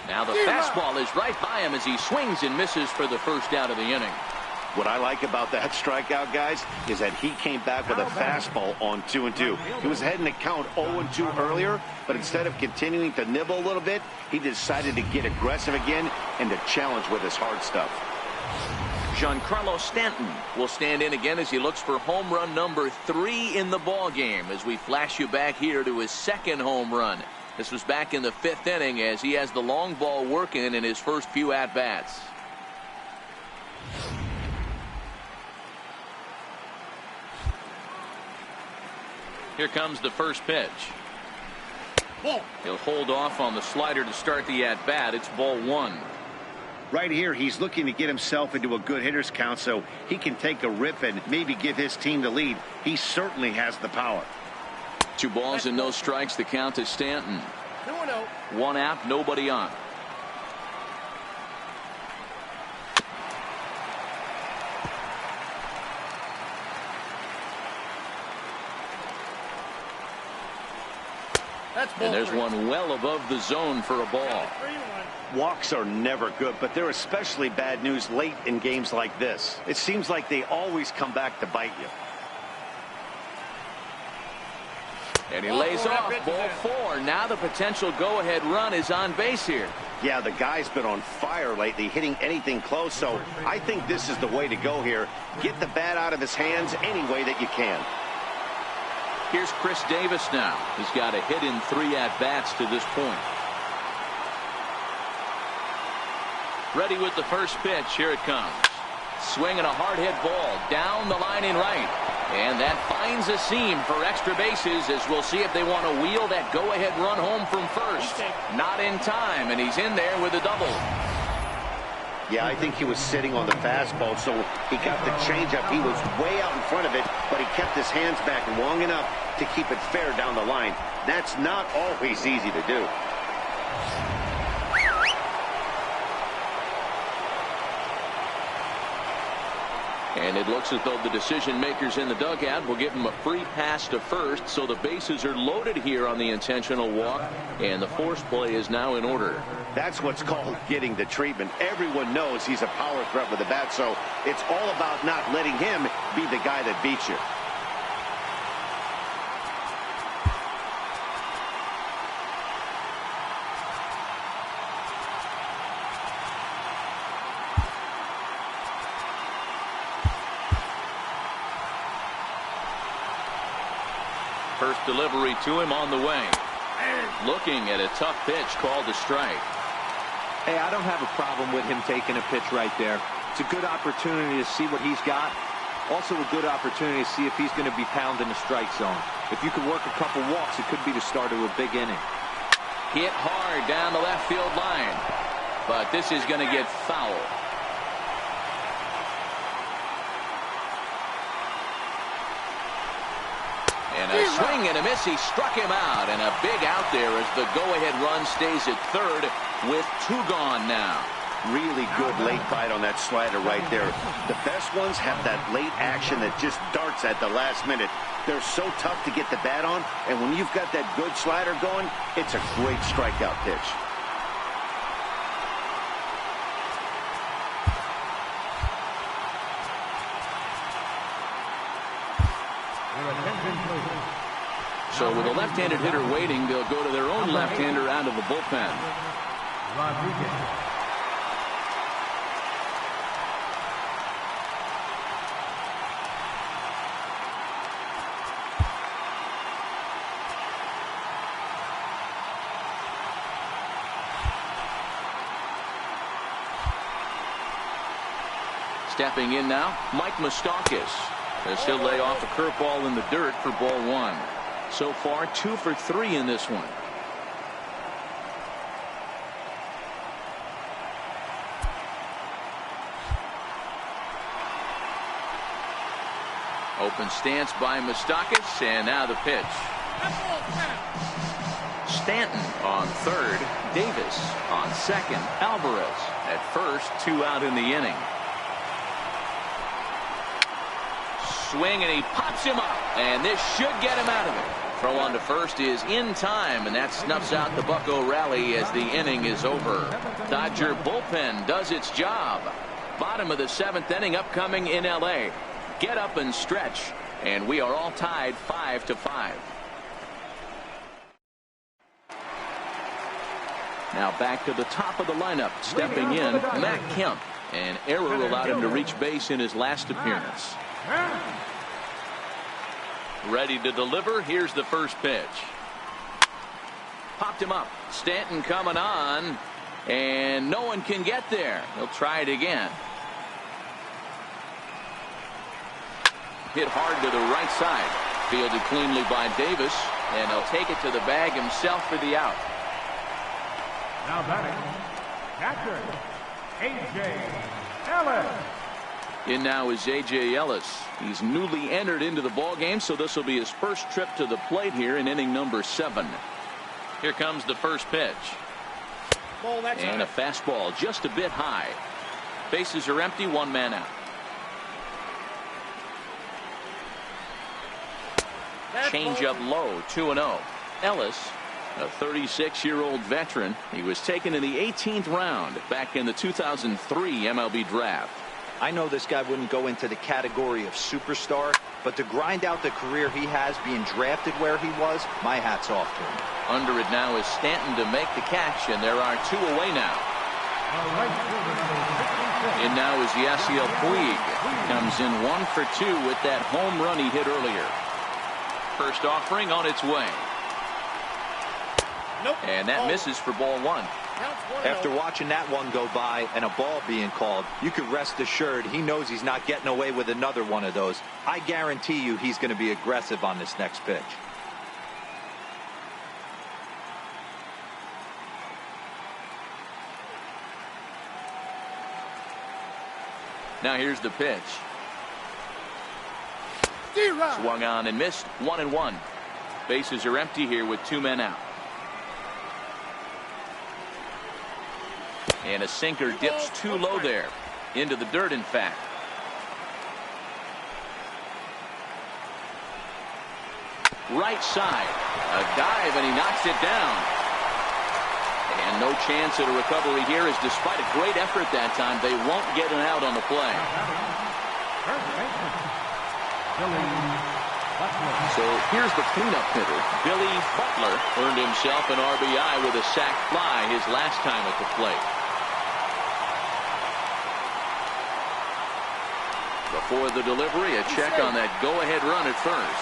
S1: Now the fastball is right by him as he swings and misses for the first out of the inning.
S2: What I like about that strikeout, guys, is that he came back with a fastball on 2-2. He was heading to count 0-2 earlier, but instead of continuing to nibble a little bit, he decided to get aggressive again and to challenge with his hard stuff.
S1: Giancarlo Stanton will stand in again as he looks for home run number 3 in the ball game as we flash you back here to his second home run. This was back in the 5th inning as he has the long ball working in his first few at-bats. Here comes the first pitch. He'll hold off on the slider to start the at-bat. It's ball 1.
S2: Right here, he's looking to get himself into a good hitter's count so he can take a rip and maybe give his team the lead. He certainly has the power.
S1: 2 balls and no strikes. The count to Stanton.
S3: 2-0.
S1: 1 out, nobody on. And there's one well above the zone for a ball.
S2: Walks are never good, but they're especially bad news late in games like this. It seems like they always come back to bite you.
S1: And he lays off ball 4. Now the potential go-ahead run is on base here.
S2: Yeah, the guy's been on fire lately, hitting anything close, so I think this is the way to go here. Get the bat out of his hands any way that you can.
S1: Here's Chris Davis now. He's got a hit in 3 at-bats to this point. Ready with the first pitch. Here it comes. Swinging a hard hit ball down the line in right. And that finds a seam for extra bases, as we'll see if they want to wheel that go-ahead run home from first. Not in time, and he's in there with a double.
S2: Yeah, I think he was sitting on the fastball, so he got the changeup. He was way out in front of it, but he kept his hands back long enough to keep it fair down the line. That's not always easy to do.
S5: And it looks as though the decision makers in the dugout will give him a free pass to first, so the bases are loaded here on the intentional walk, and the force play is now in order.
S2: That's what's called getting the treatment. Everyone knows he's a power threat with the bat, so it's all about not letting him be the guy that beats you.
S1: First delivery to him on the way. Looking at a tough pitch called a strike.
S4: Hey, I don't have a problem with him taking a pitch right there. It's a good opportunity to see what he's got. Also a good opportunity to see if he's going to be pounding the strike zone. If you could work a couple walks, it could be the start of a big inning.
S1: Hit hard down the left field line. But this is going to get foul. And a swing and a miss. He struck him out, and a big out there as the go-ahead run stays at third with 2 gone now.
S2: Really good late bite on that slider right there. The best ones have that late action that just darts at the last minute. They're so tough to get the bat on, and when you've got that good slider going, it's a great strikeout pitch.
S1: So with a left-handed hitter waiting, they'll go to their own left-hander out of the bullpen. Stepping in now, Mike Moustakas, as he'll lay off a curveball in the dirt for ball 1. So far, 2 for 3 in this one. Open stance by Moustakas, and now the pitch. Stanton on third, Davis on second, Alvarez at first, 2 out in the inning. Swing, and he pops him up, and this should get him out of it. Throw on to first is in time, and that snuffs out the Bucco rally as the inning is over. Dodger bullpen does its job. Bottom of the 7th inning upcoming in L.A. Get up and stretch, and we are all tied 5-5. Now back to the top of the lineup. Stepping in, Matt Kemp. An error allowed him to reach base in his last appearance. Ready to deliver. Here's the first pitch. Popped him up. Stanton coming on, and no one can get there. He'll try it again. Hit hard to the right side. Fielded cleanly by Davis, and he'll take it to the bag himself for the out.
S3: Now batting, catcher, A.J. Ellis.
S1: In now is A.J. Ellis. He's newly entered into the ball game, so this will be his first trip to the plate here in inning number 7. Here comes the first pitch. And a fastball just a bit high. Bases are empty, 1 man out. Change up low, 2-0. Ellis, a 36-year-old veteran. He was taken in the 18th round back in the 2003 MLB draft.
S4: I know this guy wouldn't go into the category of superstar, but to grind out the career he has being drafted where he was, my hat's off to him.
S1: Under it now is Stanton to make the catch, and there are 2 away now. And now is Yasiel Puig. Comes in 1 for 2 with that home run he hit earlier. First offering on its way. And that misses for ball 1.
S4: After watching that one go by and a ball being called, you can rest assured he knows he's not getting away with another one of those. I guarantee you he's going to be aggressive on this next pitch.
S1: Now here's the pitch. Swung on and missed. 1-1. Bases are empty here with 2 men out. And a sinker dips too low there. Into the dirt, in fact. Right side. A dive, and he knocks it down. And no chance at a recovery here, as despite a great effort that time, they won't get an out on the play. So here's the cleanup hitter. Billy Butler earned himself an RBI with a sac fly his last time at the plate. Before the delivery, a check on that go-ahead run at first.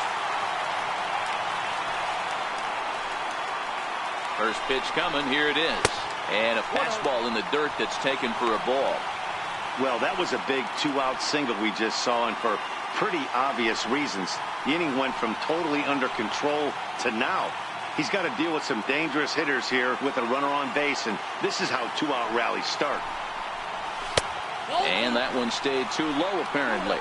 S1: First pitch coming. Here it is. And a fastball in the dirt that's taken for a ball.
S2: Well, that was a big 2-out single we just saw, and for pretty obvious reasons. The inning went from totally under control to now. He's got to deal with some dangerous hitters here with a runner on base, and this is how 2-out rallies start.
S1: And that one stayed too low, apparently.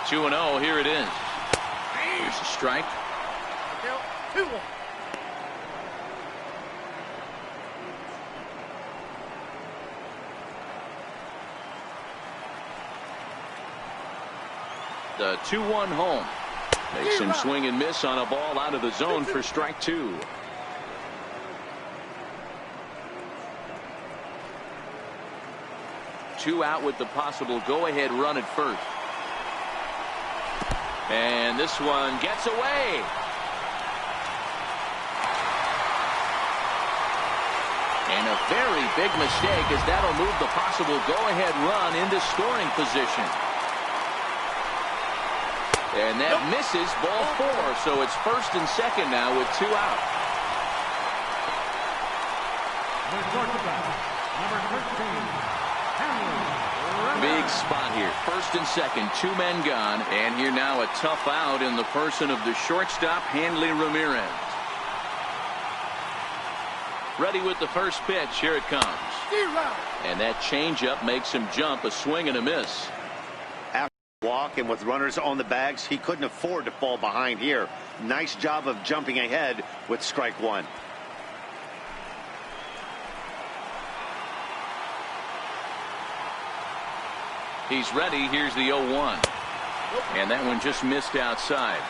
S1: Two and 0. Here it is. Here's a strike.
S3: 2-1.
S1: The 2-1 home. Makes him swing and miss on a ball out of the zone for strike 2. Two out with the possible go-ahead run at first. And this one gets away. And a very big mistake, as that'll move the possible go-ahead run into scoring position. And that misses ball 4, so it's first and second now with 2 out.
S3: Number 13.
S1: Big spot here. First and second, 2 men gone. And here now a tough out in the person of the shortstop, Hanley Ramirez. Ready with the first pitch. Here it comes. And that changeup makes him jump. A swing and a miss.
S2: After walk and with runners on the bags, he couldn't afford to fall behind here. Nice job of jumping ahead with strike 1.
S1: He's ready. Here's the 0-1. And that one just missed outside.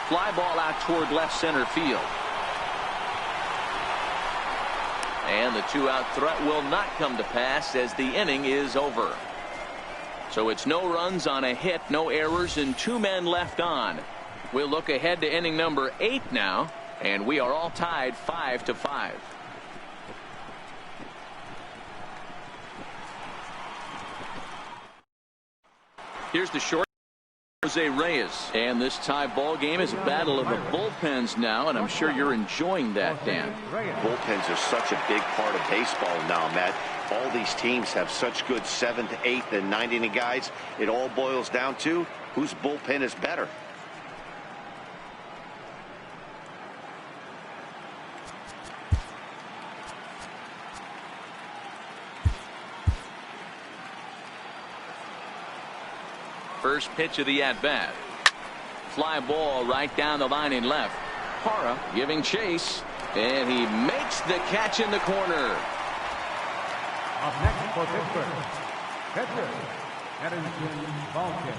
S1: Fly ball out toward left center field. And the 2-out threat will not come to pass as the inning is over. So it's no runs on a hit, no errors, and 2 men left on. We'll look ahead to inning number 8 now, and we are all tied 5-5. Here's the short. Jose Reyes. And this tie ball game is a battle of the bullpens now, and I'm sure you're enjoying that, Dan.
S2: Bullpens are such a big part of baseball now, Matt. All these teams have such good 7th, 8th, and 9th inning guys. It all boils down to whose bullpen is better.
S1: First pitch of the at-bat. Fly ball right down the line in left. Parra giving chase, and he makes the catch in the corner.
S3: Up next for Pittsburgh, pitcher, Edinson Volquez.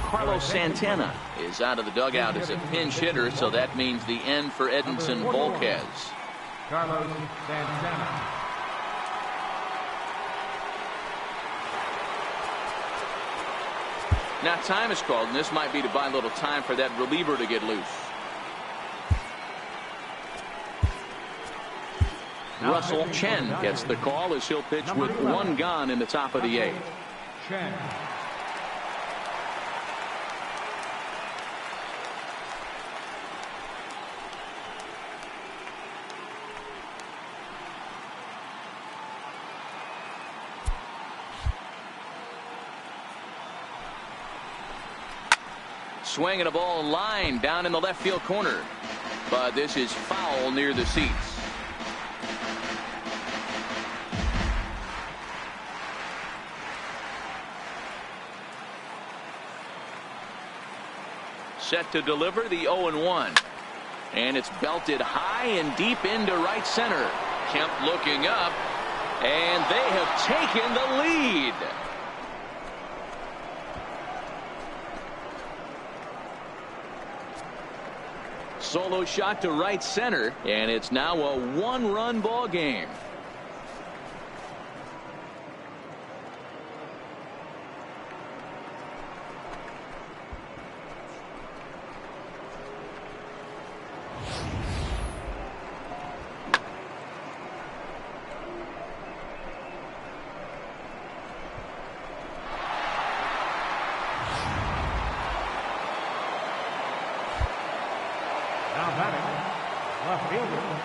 S1: Carlos Santana is out of the dugout as a pinch hitter, so that means the end for Edinson Volquez.
S3: Carlos Santana.
S1: Now time is called, and this might be to buy a little time for that reliever to get loose. Russell Chen gets the call as he'll pitch with 1 gone in the top of the 8th.
S3: Chen.
S1: Swinging a ball line down in the left field corner, but this is foul near the seats. Set to deliver the 0-1, and it's belted high and deep into right center. Kemp looking up, and they have taken the lead. Solo shot to right center, and it's now a 1-run ball game.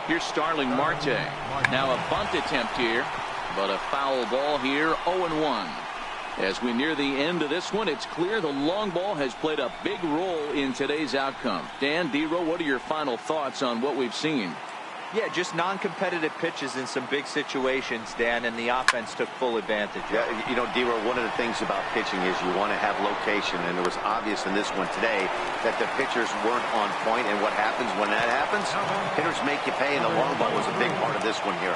S1: Here's Starling Marte. Now a bunt attempt here, but a foul ball here, 0-1. As we near the end of this one, it's clear the long ball has played a big role in today's outcome. Dan, D-Row, what are your final thoughts on what we've seen?
S4: Yeah, just non-competitive pitches in some big situations, Dan, and the offense took full advantage.
S2: Yeah, you know, D-Row, one of the things about pitching is you want to have location, and it was obvious in this one today that the pitchers weren't on point, and what happens when that happens? Hitters make you pay, and the long ball was a big part of this one here.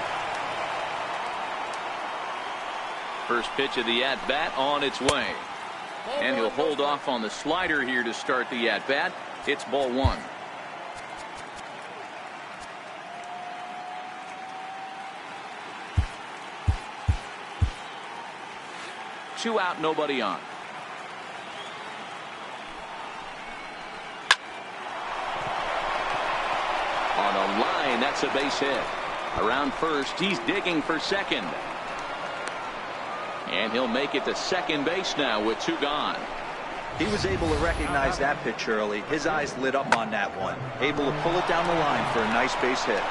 S1: First pitch of the at-bat on its way. And he'll hold off on the slider here to start the at-bat. It's ball 1. Two out, nobody on. On a line, that's a base hit. Around first, he's digging for second. And he'll make it to second base now with 2 gone.
S4: He was able to recognize that pitch early. His eyes lit up on that one. Able to pull it down the line for a nice base hit.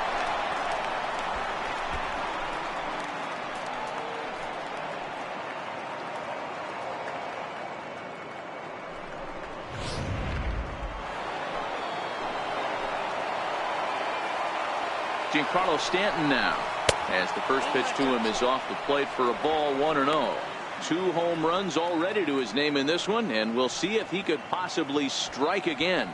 S1: Giancarlo Stanton now, as the first pitch to him is off the plate for a ball, 1-0. 2 home runs already to his name in this one, and we'll see if he could possibly strike again.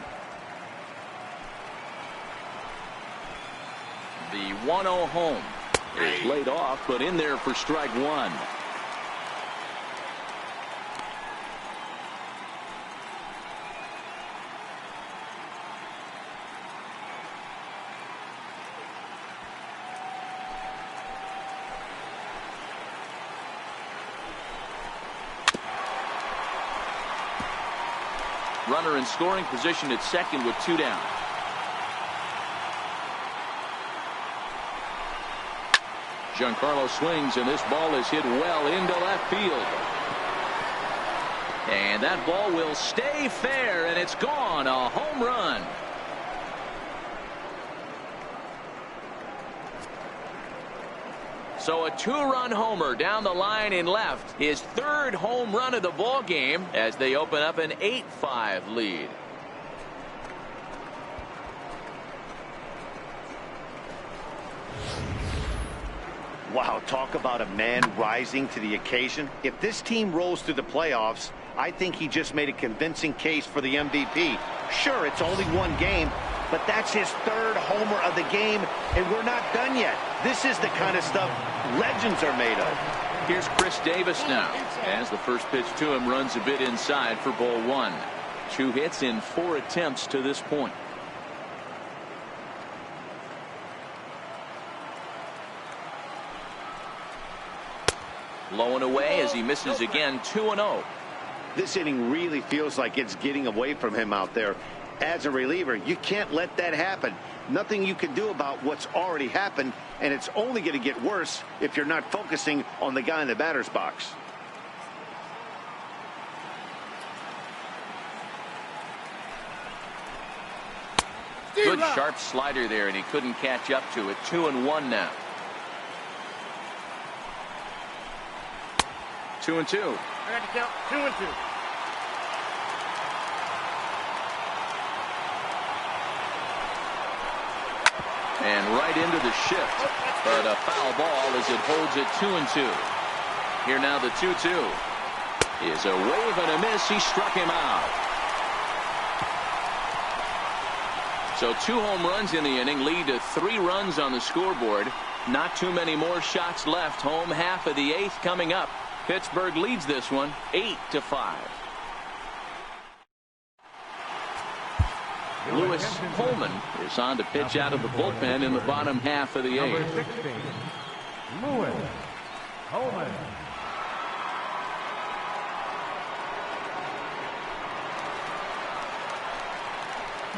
S1: The 1-0 home is laid off, but in there for strike 1. Runner in scoring position at second with 2 down. Giancarlo swings, and this ball is hit well into left field. And that ball will stay fair, and it's gone. A home run. So a 2-run homer down the line in left. His 3rd home run of the ball game as they open up an 8-5 lead.
S2: Wow, talk about a man rising to the occasion. If this team rolls through the playoffs, I think he just made a convincing case for the MVP. Sure, it's only one game, but that's his third homer of the game, and we're not done yet. This is the kind of stuff legends are made of.
S1: Here's Chris Davis now, as the first pitch to him runs a bit inside for ball one. 2 hits in 4 attempts to this point. Low and away as he misses again. 2-0.
S2: This inning really feels like it's getting away from him out there. As a reliever, you can't let that happen. Nothing you can do about what's already happened, and it's only going to get worse if you're not focusing on the guy in the batter's box.
S1: Good sharp slider there, and he couldn't catch up to it. 2-1 now. 2-2.
S3: I got to count 2-2.
S1: And right into the shift, but a foul ball as it holds it 2-2. Here now the 2-2 is a wave and a miss. He struck him out. So 2 home runs in the inning lead to 3 runs on the scoreboard. Not too many more shots left. Home half of the 8th coming up. Pittsburgh leads this one 8-5. Lewis Holman is on to pitch out of the bullpen in the bottom half of the 8th.
S3: Number 16, Lewis Holman.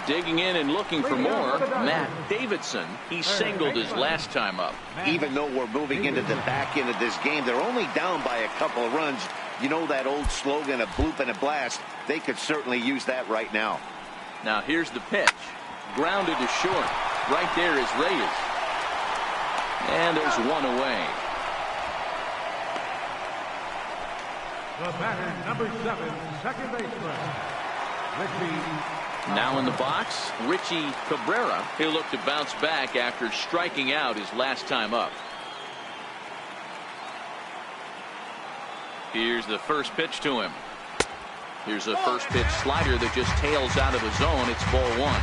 S1: Digging in and looking for more, Matt Davidson. He singled his last time up.
S2: Even though we're moving into the back end of this game, they're only down by a couple of runs. You know that old slogan, a bloop and a blast. They could certainly use that right now.
S1: Now here's the pitch. Grounded to short. Right there is Reyes. And there's one away.
S3: The batter, number 7, second baseman, Richie.
S1: Now in the box, Richie Cabrera. He'll look to bounce back after striking out his last time up. Here's the first pitch to him. Here's a first pitch slider that just tails out of the zone. It's ball 1.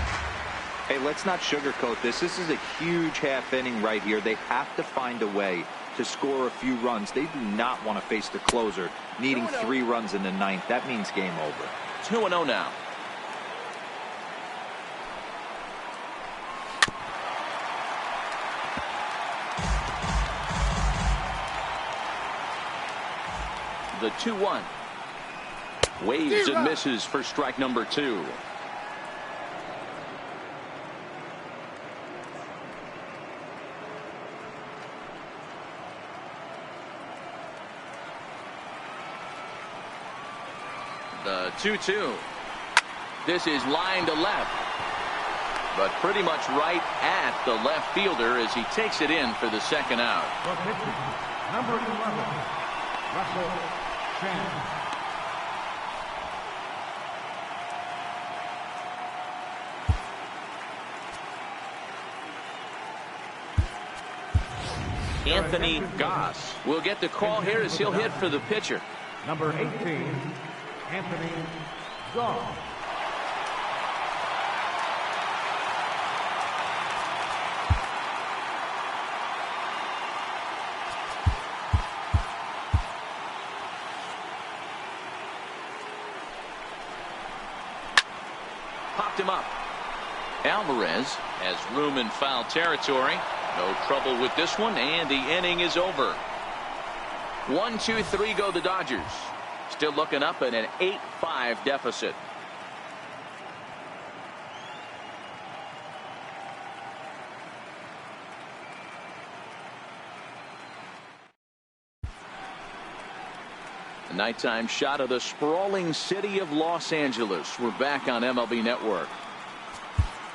S4: Hey, let's not sugarcoat this. This is a huge half inning right here. They have to find a way to score a few runs. They do not want to face the closer needing 3 runs in the 9th. That means game over.
S1: 2-0 now. The 2-1. Waves and misses for strike number 2. The 2-2. This is line to left, but pretty much right at the left fielder as he takes it in for the second out.
S3: For pitching, number 11, Russell Chan.
S1: Anthony Goss will get the call here as he'll hit for the pitcher.
S3: Number 18, Anthony Goss.
S1: Popped him up. Alvarez has room in foul territory. No trouble with this one, and the inning is over. 1-2-3 go the Dodgers. Still looking up at an 8-5 deficit. A nighttime shot of the sprawling city of Los Angeles. We're back on MLB Network.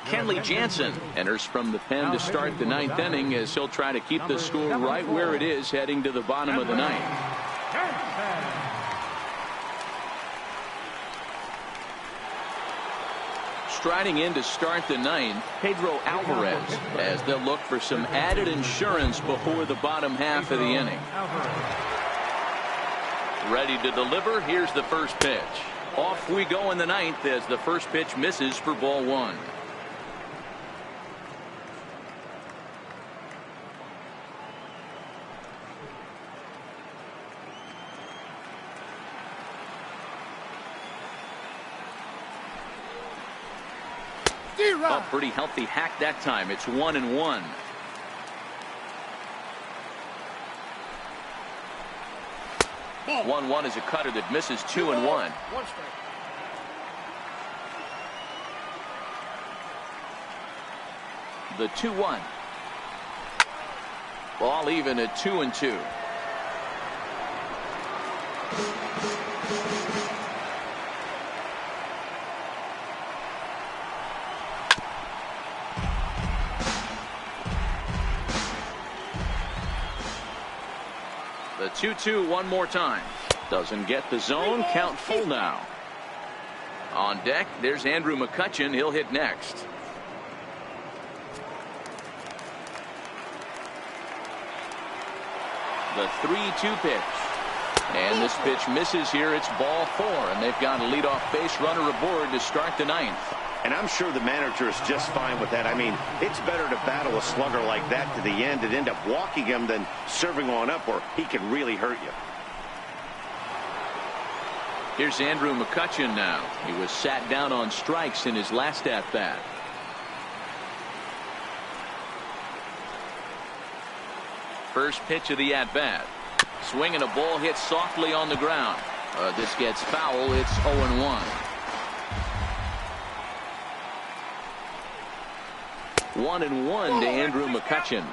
S1: Kenley Jansen enters from the pen to start the 9th inning as he'll try to keep the score right where it is heading to the bottom of the 9th. Striding in to start the ninth, Pedro Alvarez, as they'll look for some added insurance before the bottom half of the inning. Ready to deliver. Here's the first pitch. Off we go in the ninth as the first pitch misses for ball one. A pretty healthy hack that time. It's 1-1.
S3: Ball.
S1: 1-1 is a cutter that misses 2-1.
S3: One strike.
S1: The 2-1. Ball even at 2-2. The 2-2 one more time. Doesn't get the zone. Count full now. On deck, there's Andrew McCutchen. He'll hit next. The 3-2 pitch. And this pitch misses here. It's ball four, and they've got a leadoff base runner aboard to start the ninth.
S2: And I'm sure the manager is just fine with that. I mean, it's better to battle a slugger like that to the end and end up walking him than serving on up where he can really hurt you.
S1: Here's Andrew McCutchen now. He was sat down on strikes in his last at-bat. First pitch of the at-bat. Swinging a ball hit softly on the ground. This gets foul. It's 0-1. 1-1 to Andrew McCutchen.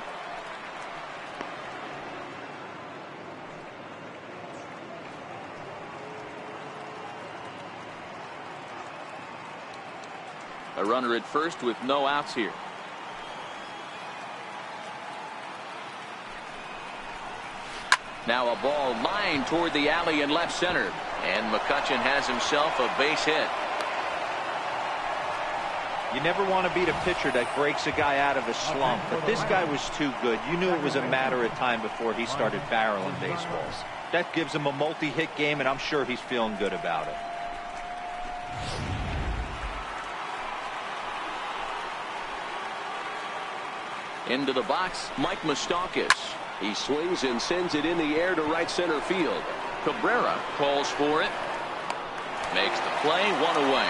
S1: A runner at first with no outs here. Now a ball lined toward the alley in left center, and McCutchen has himself a base hit.
S4: You never want to beat a pitcher that breaks a guy out of a slump, but this guy was too good. You knew it was a matter of time before he started barreling baseballs. That gives him a multi-hit game, and I'm sure he's feeling good about it.
S1: Into the box, Mike Moustakas. He swings and sends it in the air to right center field. Cabrera calls for it. Makes the play, one away.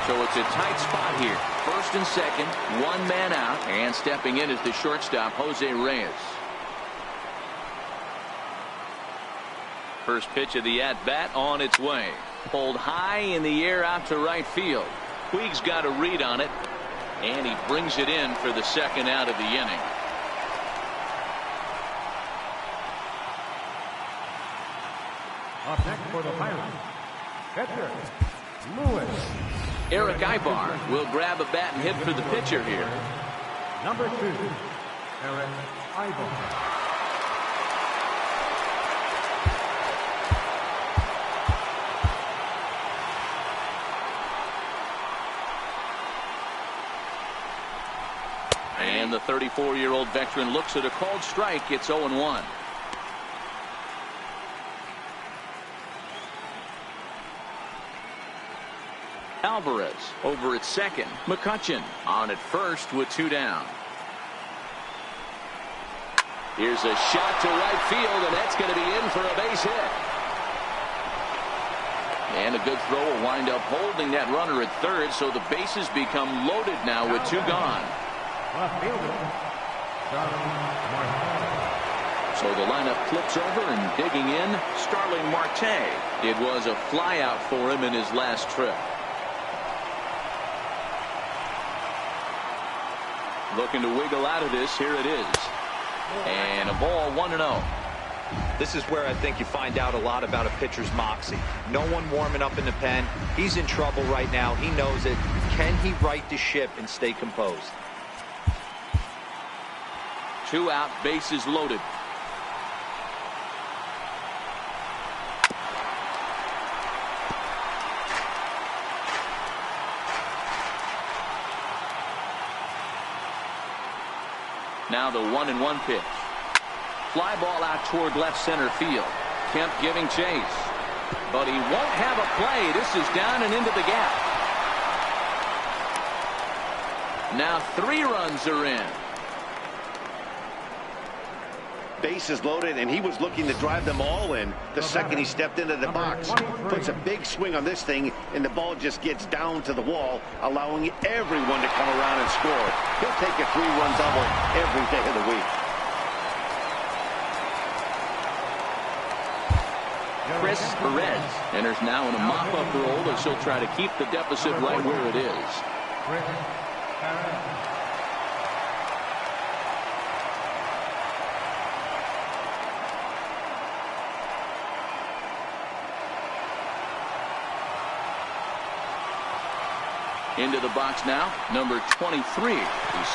S1: So it's a tight spot here. First and second, one man out, and stepping in is the shortstop, Jose Reyes. First pitch of the at-bat on its way. Pulled high in the air out to right field. Puig's got a read on it, and he brings it in for the second out of the inning.
S3: Up next for the Pirates, pitcher Lewis.
S1: Eric Ibar will grab a bat and hit for the pitcher here.
S3: Number 2, Eric Ibar.
S1: And the 34-year-old veteran looks at a called strike. It's 0-1. Alvarez over at second. McCutchen on at first with two down. Here's a shot to right field, and that's going to be in for a base hit. And a good throw will wind up holding that runner at third, so the bases become loaded now with two gone.
S3: Left fielder,
S1: So the lineup flips over, and digging in, Starling Marte. It was a flyout for him in his last trip. Looking to wiggle out of this. Here it is. And a ball, 1-0.
S4: This is where I think you find out a lot about a pitcher's moxie. No one warming up in the pen. He's in trouble right now. He knows it. Can he right the ship and stay composed?
S1: Two out, bases loaded. Now the 1-1 pitch. Fly ball out toward left center field. Kemp giving chase. But he won't have a play. This is down and into the gap. Now 3 runs are in.
S2: Bases loaded, and he was looking to drive them all in the second he stepped into the box. Puts a big swing on this thing, and the ball just gets down to the wall, allowing everyone to come around and score. He'll take a 3-run double every day of the week.
S1: Chris Perez enters now in a mop-up role as he'll try to keep the deficit right where it is. Into the box now, number 23. He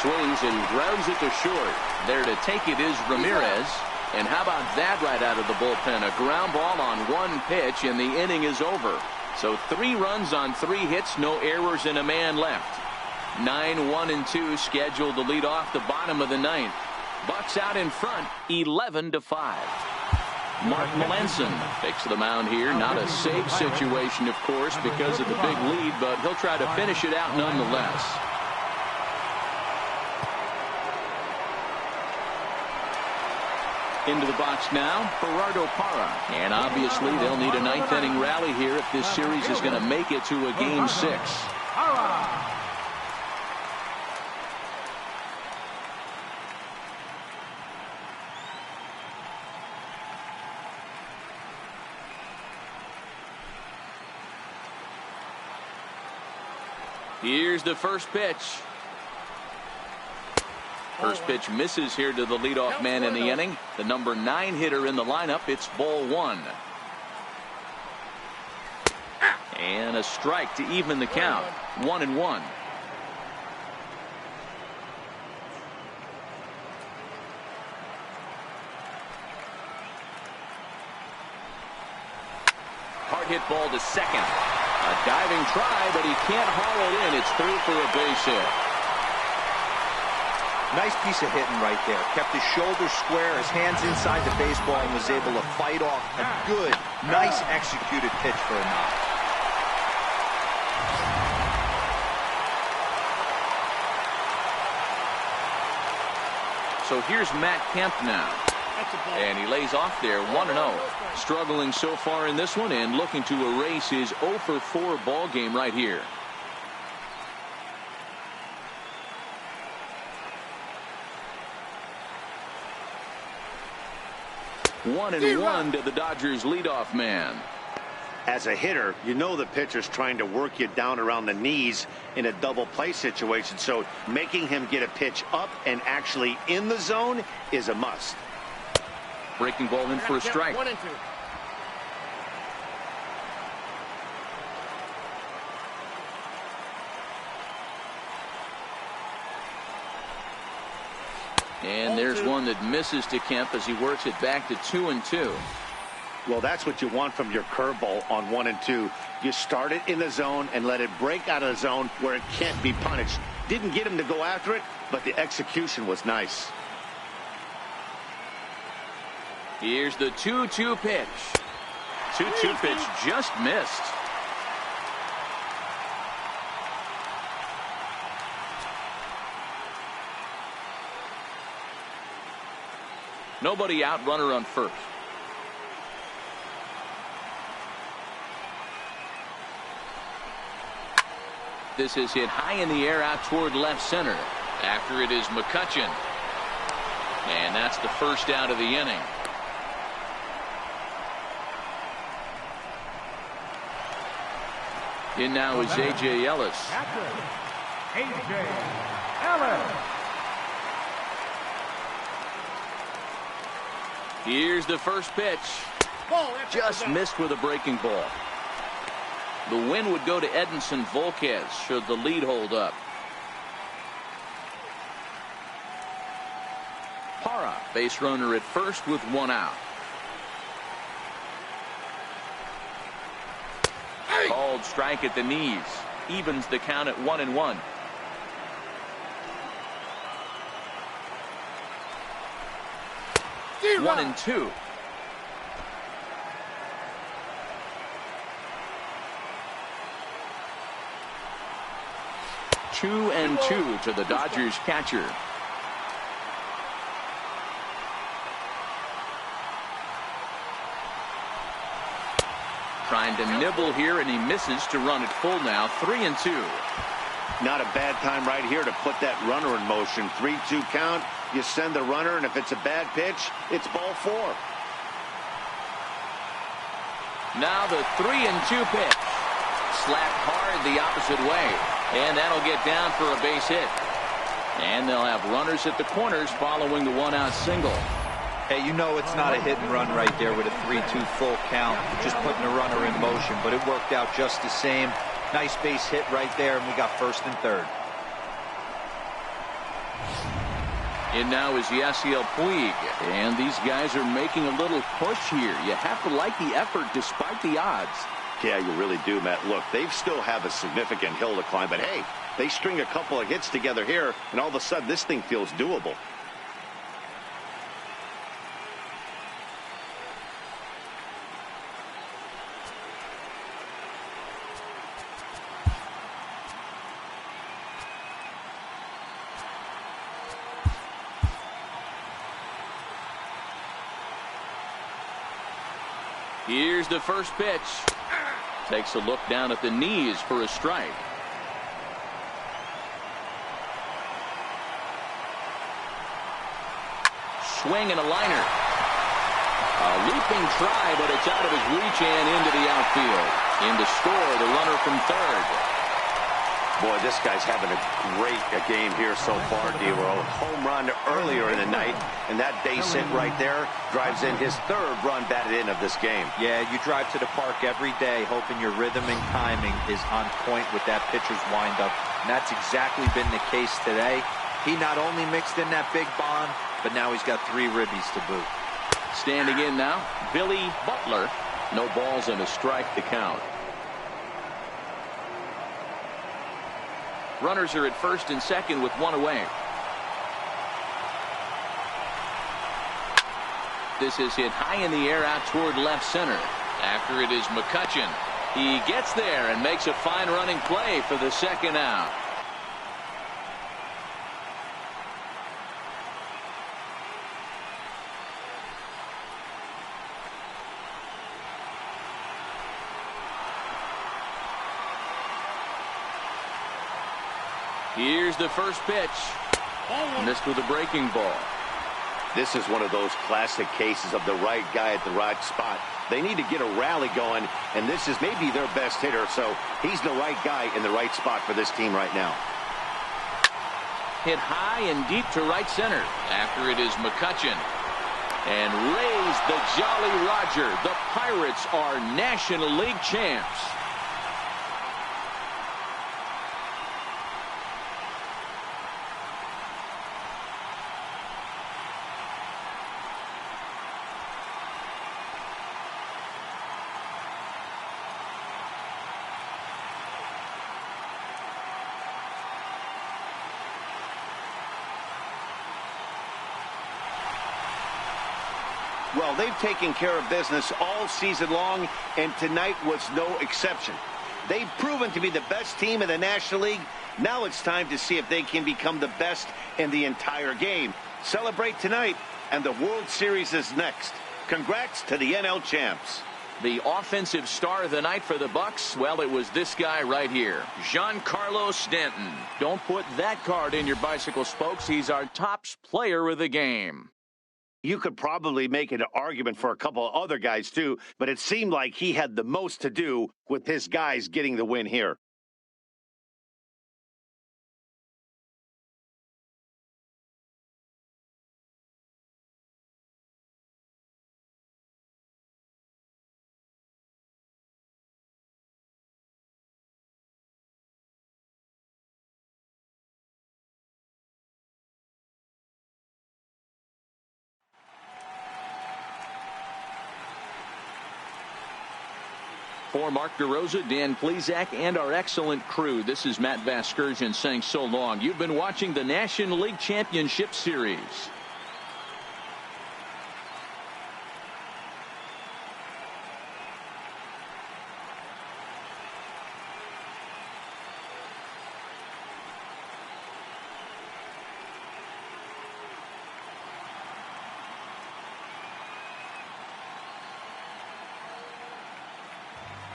S1: swings and grounds it to short. There to take it is Ramirez. And how about that right out of the bullpen? A ground ball on 1 pitch, and the inning is over. So 3 runs on 3 hits, no errors, and a man left. 9-1-2 scheduled to lead off the bottom of the 9th. Bucks out in front, 11-5. Mark Melanson takes the mound here. Not a safe situation, of course, because of the big lead, but he'll try to finish it out nonetheless. Into the box now, Gerardo Parra. And obviously they'll need a 9th inning rally here if this series is going to make it to a Game 6. Here's the first pitch. First pitch misses here to the leadoff man in the inning. The number 9 hitter in the lineup. It's ball 1. And a strike to even the count. 1-1. Hard hit ball to second. A diving try, but he can't haul it in. It's through for a base hit.
S4: Nice piece of hitting right there. Kept his shoulders square, his hands inside the baseball, and was able to fight off a good, nice executed pitch for a knock.
S1: So here's Matt Kemp now. And he lays off there 1-0. Struggling so far in this one and looking to erase his 0-for-4 ball game right here. One and 1 to the Dodgers leadoff man.
S2: As a hitter, you know the pitcher's trying to work you down around the knees in a double play situation, so making him get a pitch up and actually in the zone is a must.
S1: Breaking ball in for a strike.
S3: 1-2.
S1: And there's one that misses to Kemp as he works it back to 2-2.
S2: Well, that's what you want from your curveball on 1 and 2. You start it in the zone and let it break out of the zone where it can't be punished. Didn't get him to go after it, but the execution was nice.
S1: Here's the 2-2 pitch. 2-2 pitch just missed. Nobody out, runner on first. This is hit high in the air out toward left center. After it is McCutchen. And that's the first out of the inning. In now is A.J. Ellis.
S3: A.J. Ellis.
S1: Here's the first pitch. Just missed with a breaking ball. The win would go to Edinson Volquez should the lead hold up. Parra, base runner at first with 1 out. Called strike at the knees. Evens the count at 1-1. 1-2. 2-2 to the Dodgers catcher. Trying to nibble here, and he misses to run it full now. 3-2.
S2: Not a bad time right here to put that runner in motion. 3-2 count. You send the runner, and if it's a bad pitch, it's ball 4.
S1: Now the 3-2 pitch. Slapped hard the opposite way. And that'll get down for a base hit. And they'll have runners at the corners following the one-out single.
S4: Hey, you know it's not a hit and run right there with a 3-2 full count. Just putting the runner in motion, but it worked out just the same. Nice base hit right there, and we got first and third.
S1: And now is Yasiel Puig. And these guys are making a little push here. You have to like the effort despite the odds.
S2: Yeah, you really do, Matt. Look, they still have a significant hill to climb, but hey, they string a couple of hits together here, and all of a sudden this thing feels doable.
S1: Here's the first pitch. Takes a look down at the knees for a strike. Swing and a liner. A leaping try, but it's out of his reach and into the outfield. In to score, the runner from third.
S2: Boy, this guy's having a great game here so far, D-Roll. Home run earlier in the night, and that base hit right there drives in his third run batted in of this game.
S4: Yeah, you drive to the park every day hoping your rhythm and timing is on point with that pitcher's windup, and that's exactly been the case today. He not only mixed in that big bomb, but now he's got 3 ribbies to boot.
S1: Standing in now, Billy Butler. No balls and a strike to count. Runners are at first and second with 1 away. This is hit high in the air out toward left center. After it is McCutchen. He gets there and makes a fine running play for the second out. Here's the first pitch. Missed with a breaking ball.
S2: This is one of those classic cases of the right guy at the right spot. They need to get a rally going, and this is maybe their best hitter, so he's the right guy in the right spot for this team right now.
S1: Hit high and deep to right center. After it is McCutchen. And raise the Jolly Roger. The Pirates are National League champs.
S2: Well, they've taken care of business all season long, and tonight was no exception. They've proven to be the best team in the National League. Now it's time to see if they can become the best in the entire game. Celebrate tonight, and the World Series is next. Congrats to the NL champs.
S1: The offensive star of the night for the Bucks, well, it was this guy right here, Giancarlo Stanton. Don't put that card in your bicycle spokes. He's our top player of the game.
S2: You could probably make an argument for a couple of other guys, too, but it seemed like he had the most to do with his guys getting the win here.
S1: For Mark DeRosa, Dan Plesac, and our excellent crew, this is Matt Vasgersian saying so long. You've been watching the National League Championship Series.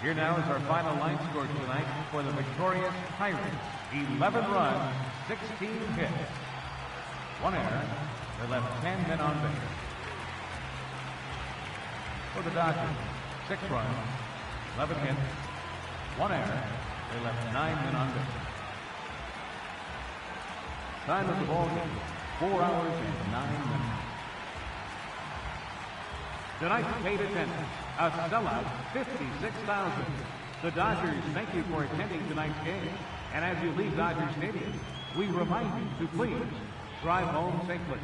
S3: Here now is our final line score tonight for the victorious Pirates. 11 runs, 16 hits. 1 error. They left 10 men on base. For the Dodgers, 6 runs, 11 hits, 1 error. They left 9 men on base. Time of the ball game, 4 hours and 9 minutes. Tonight's paid attendance, a sellout, 56,000. The Dodgers thank you for attending tonight's game. And as you leave Dodger Stadium, we remind you to please drive home safely.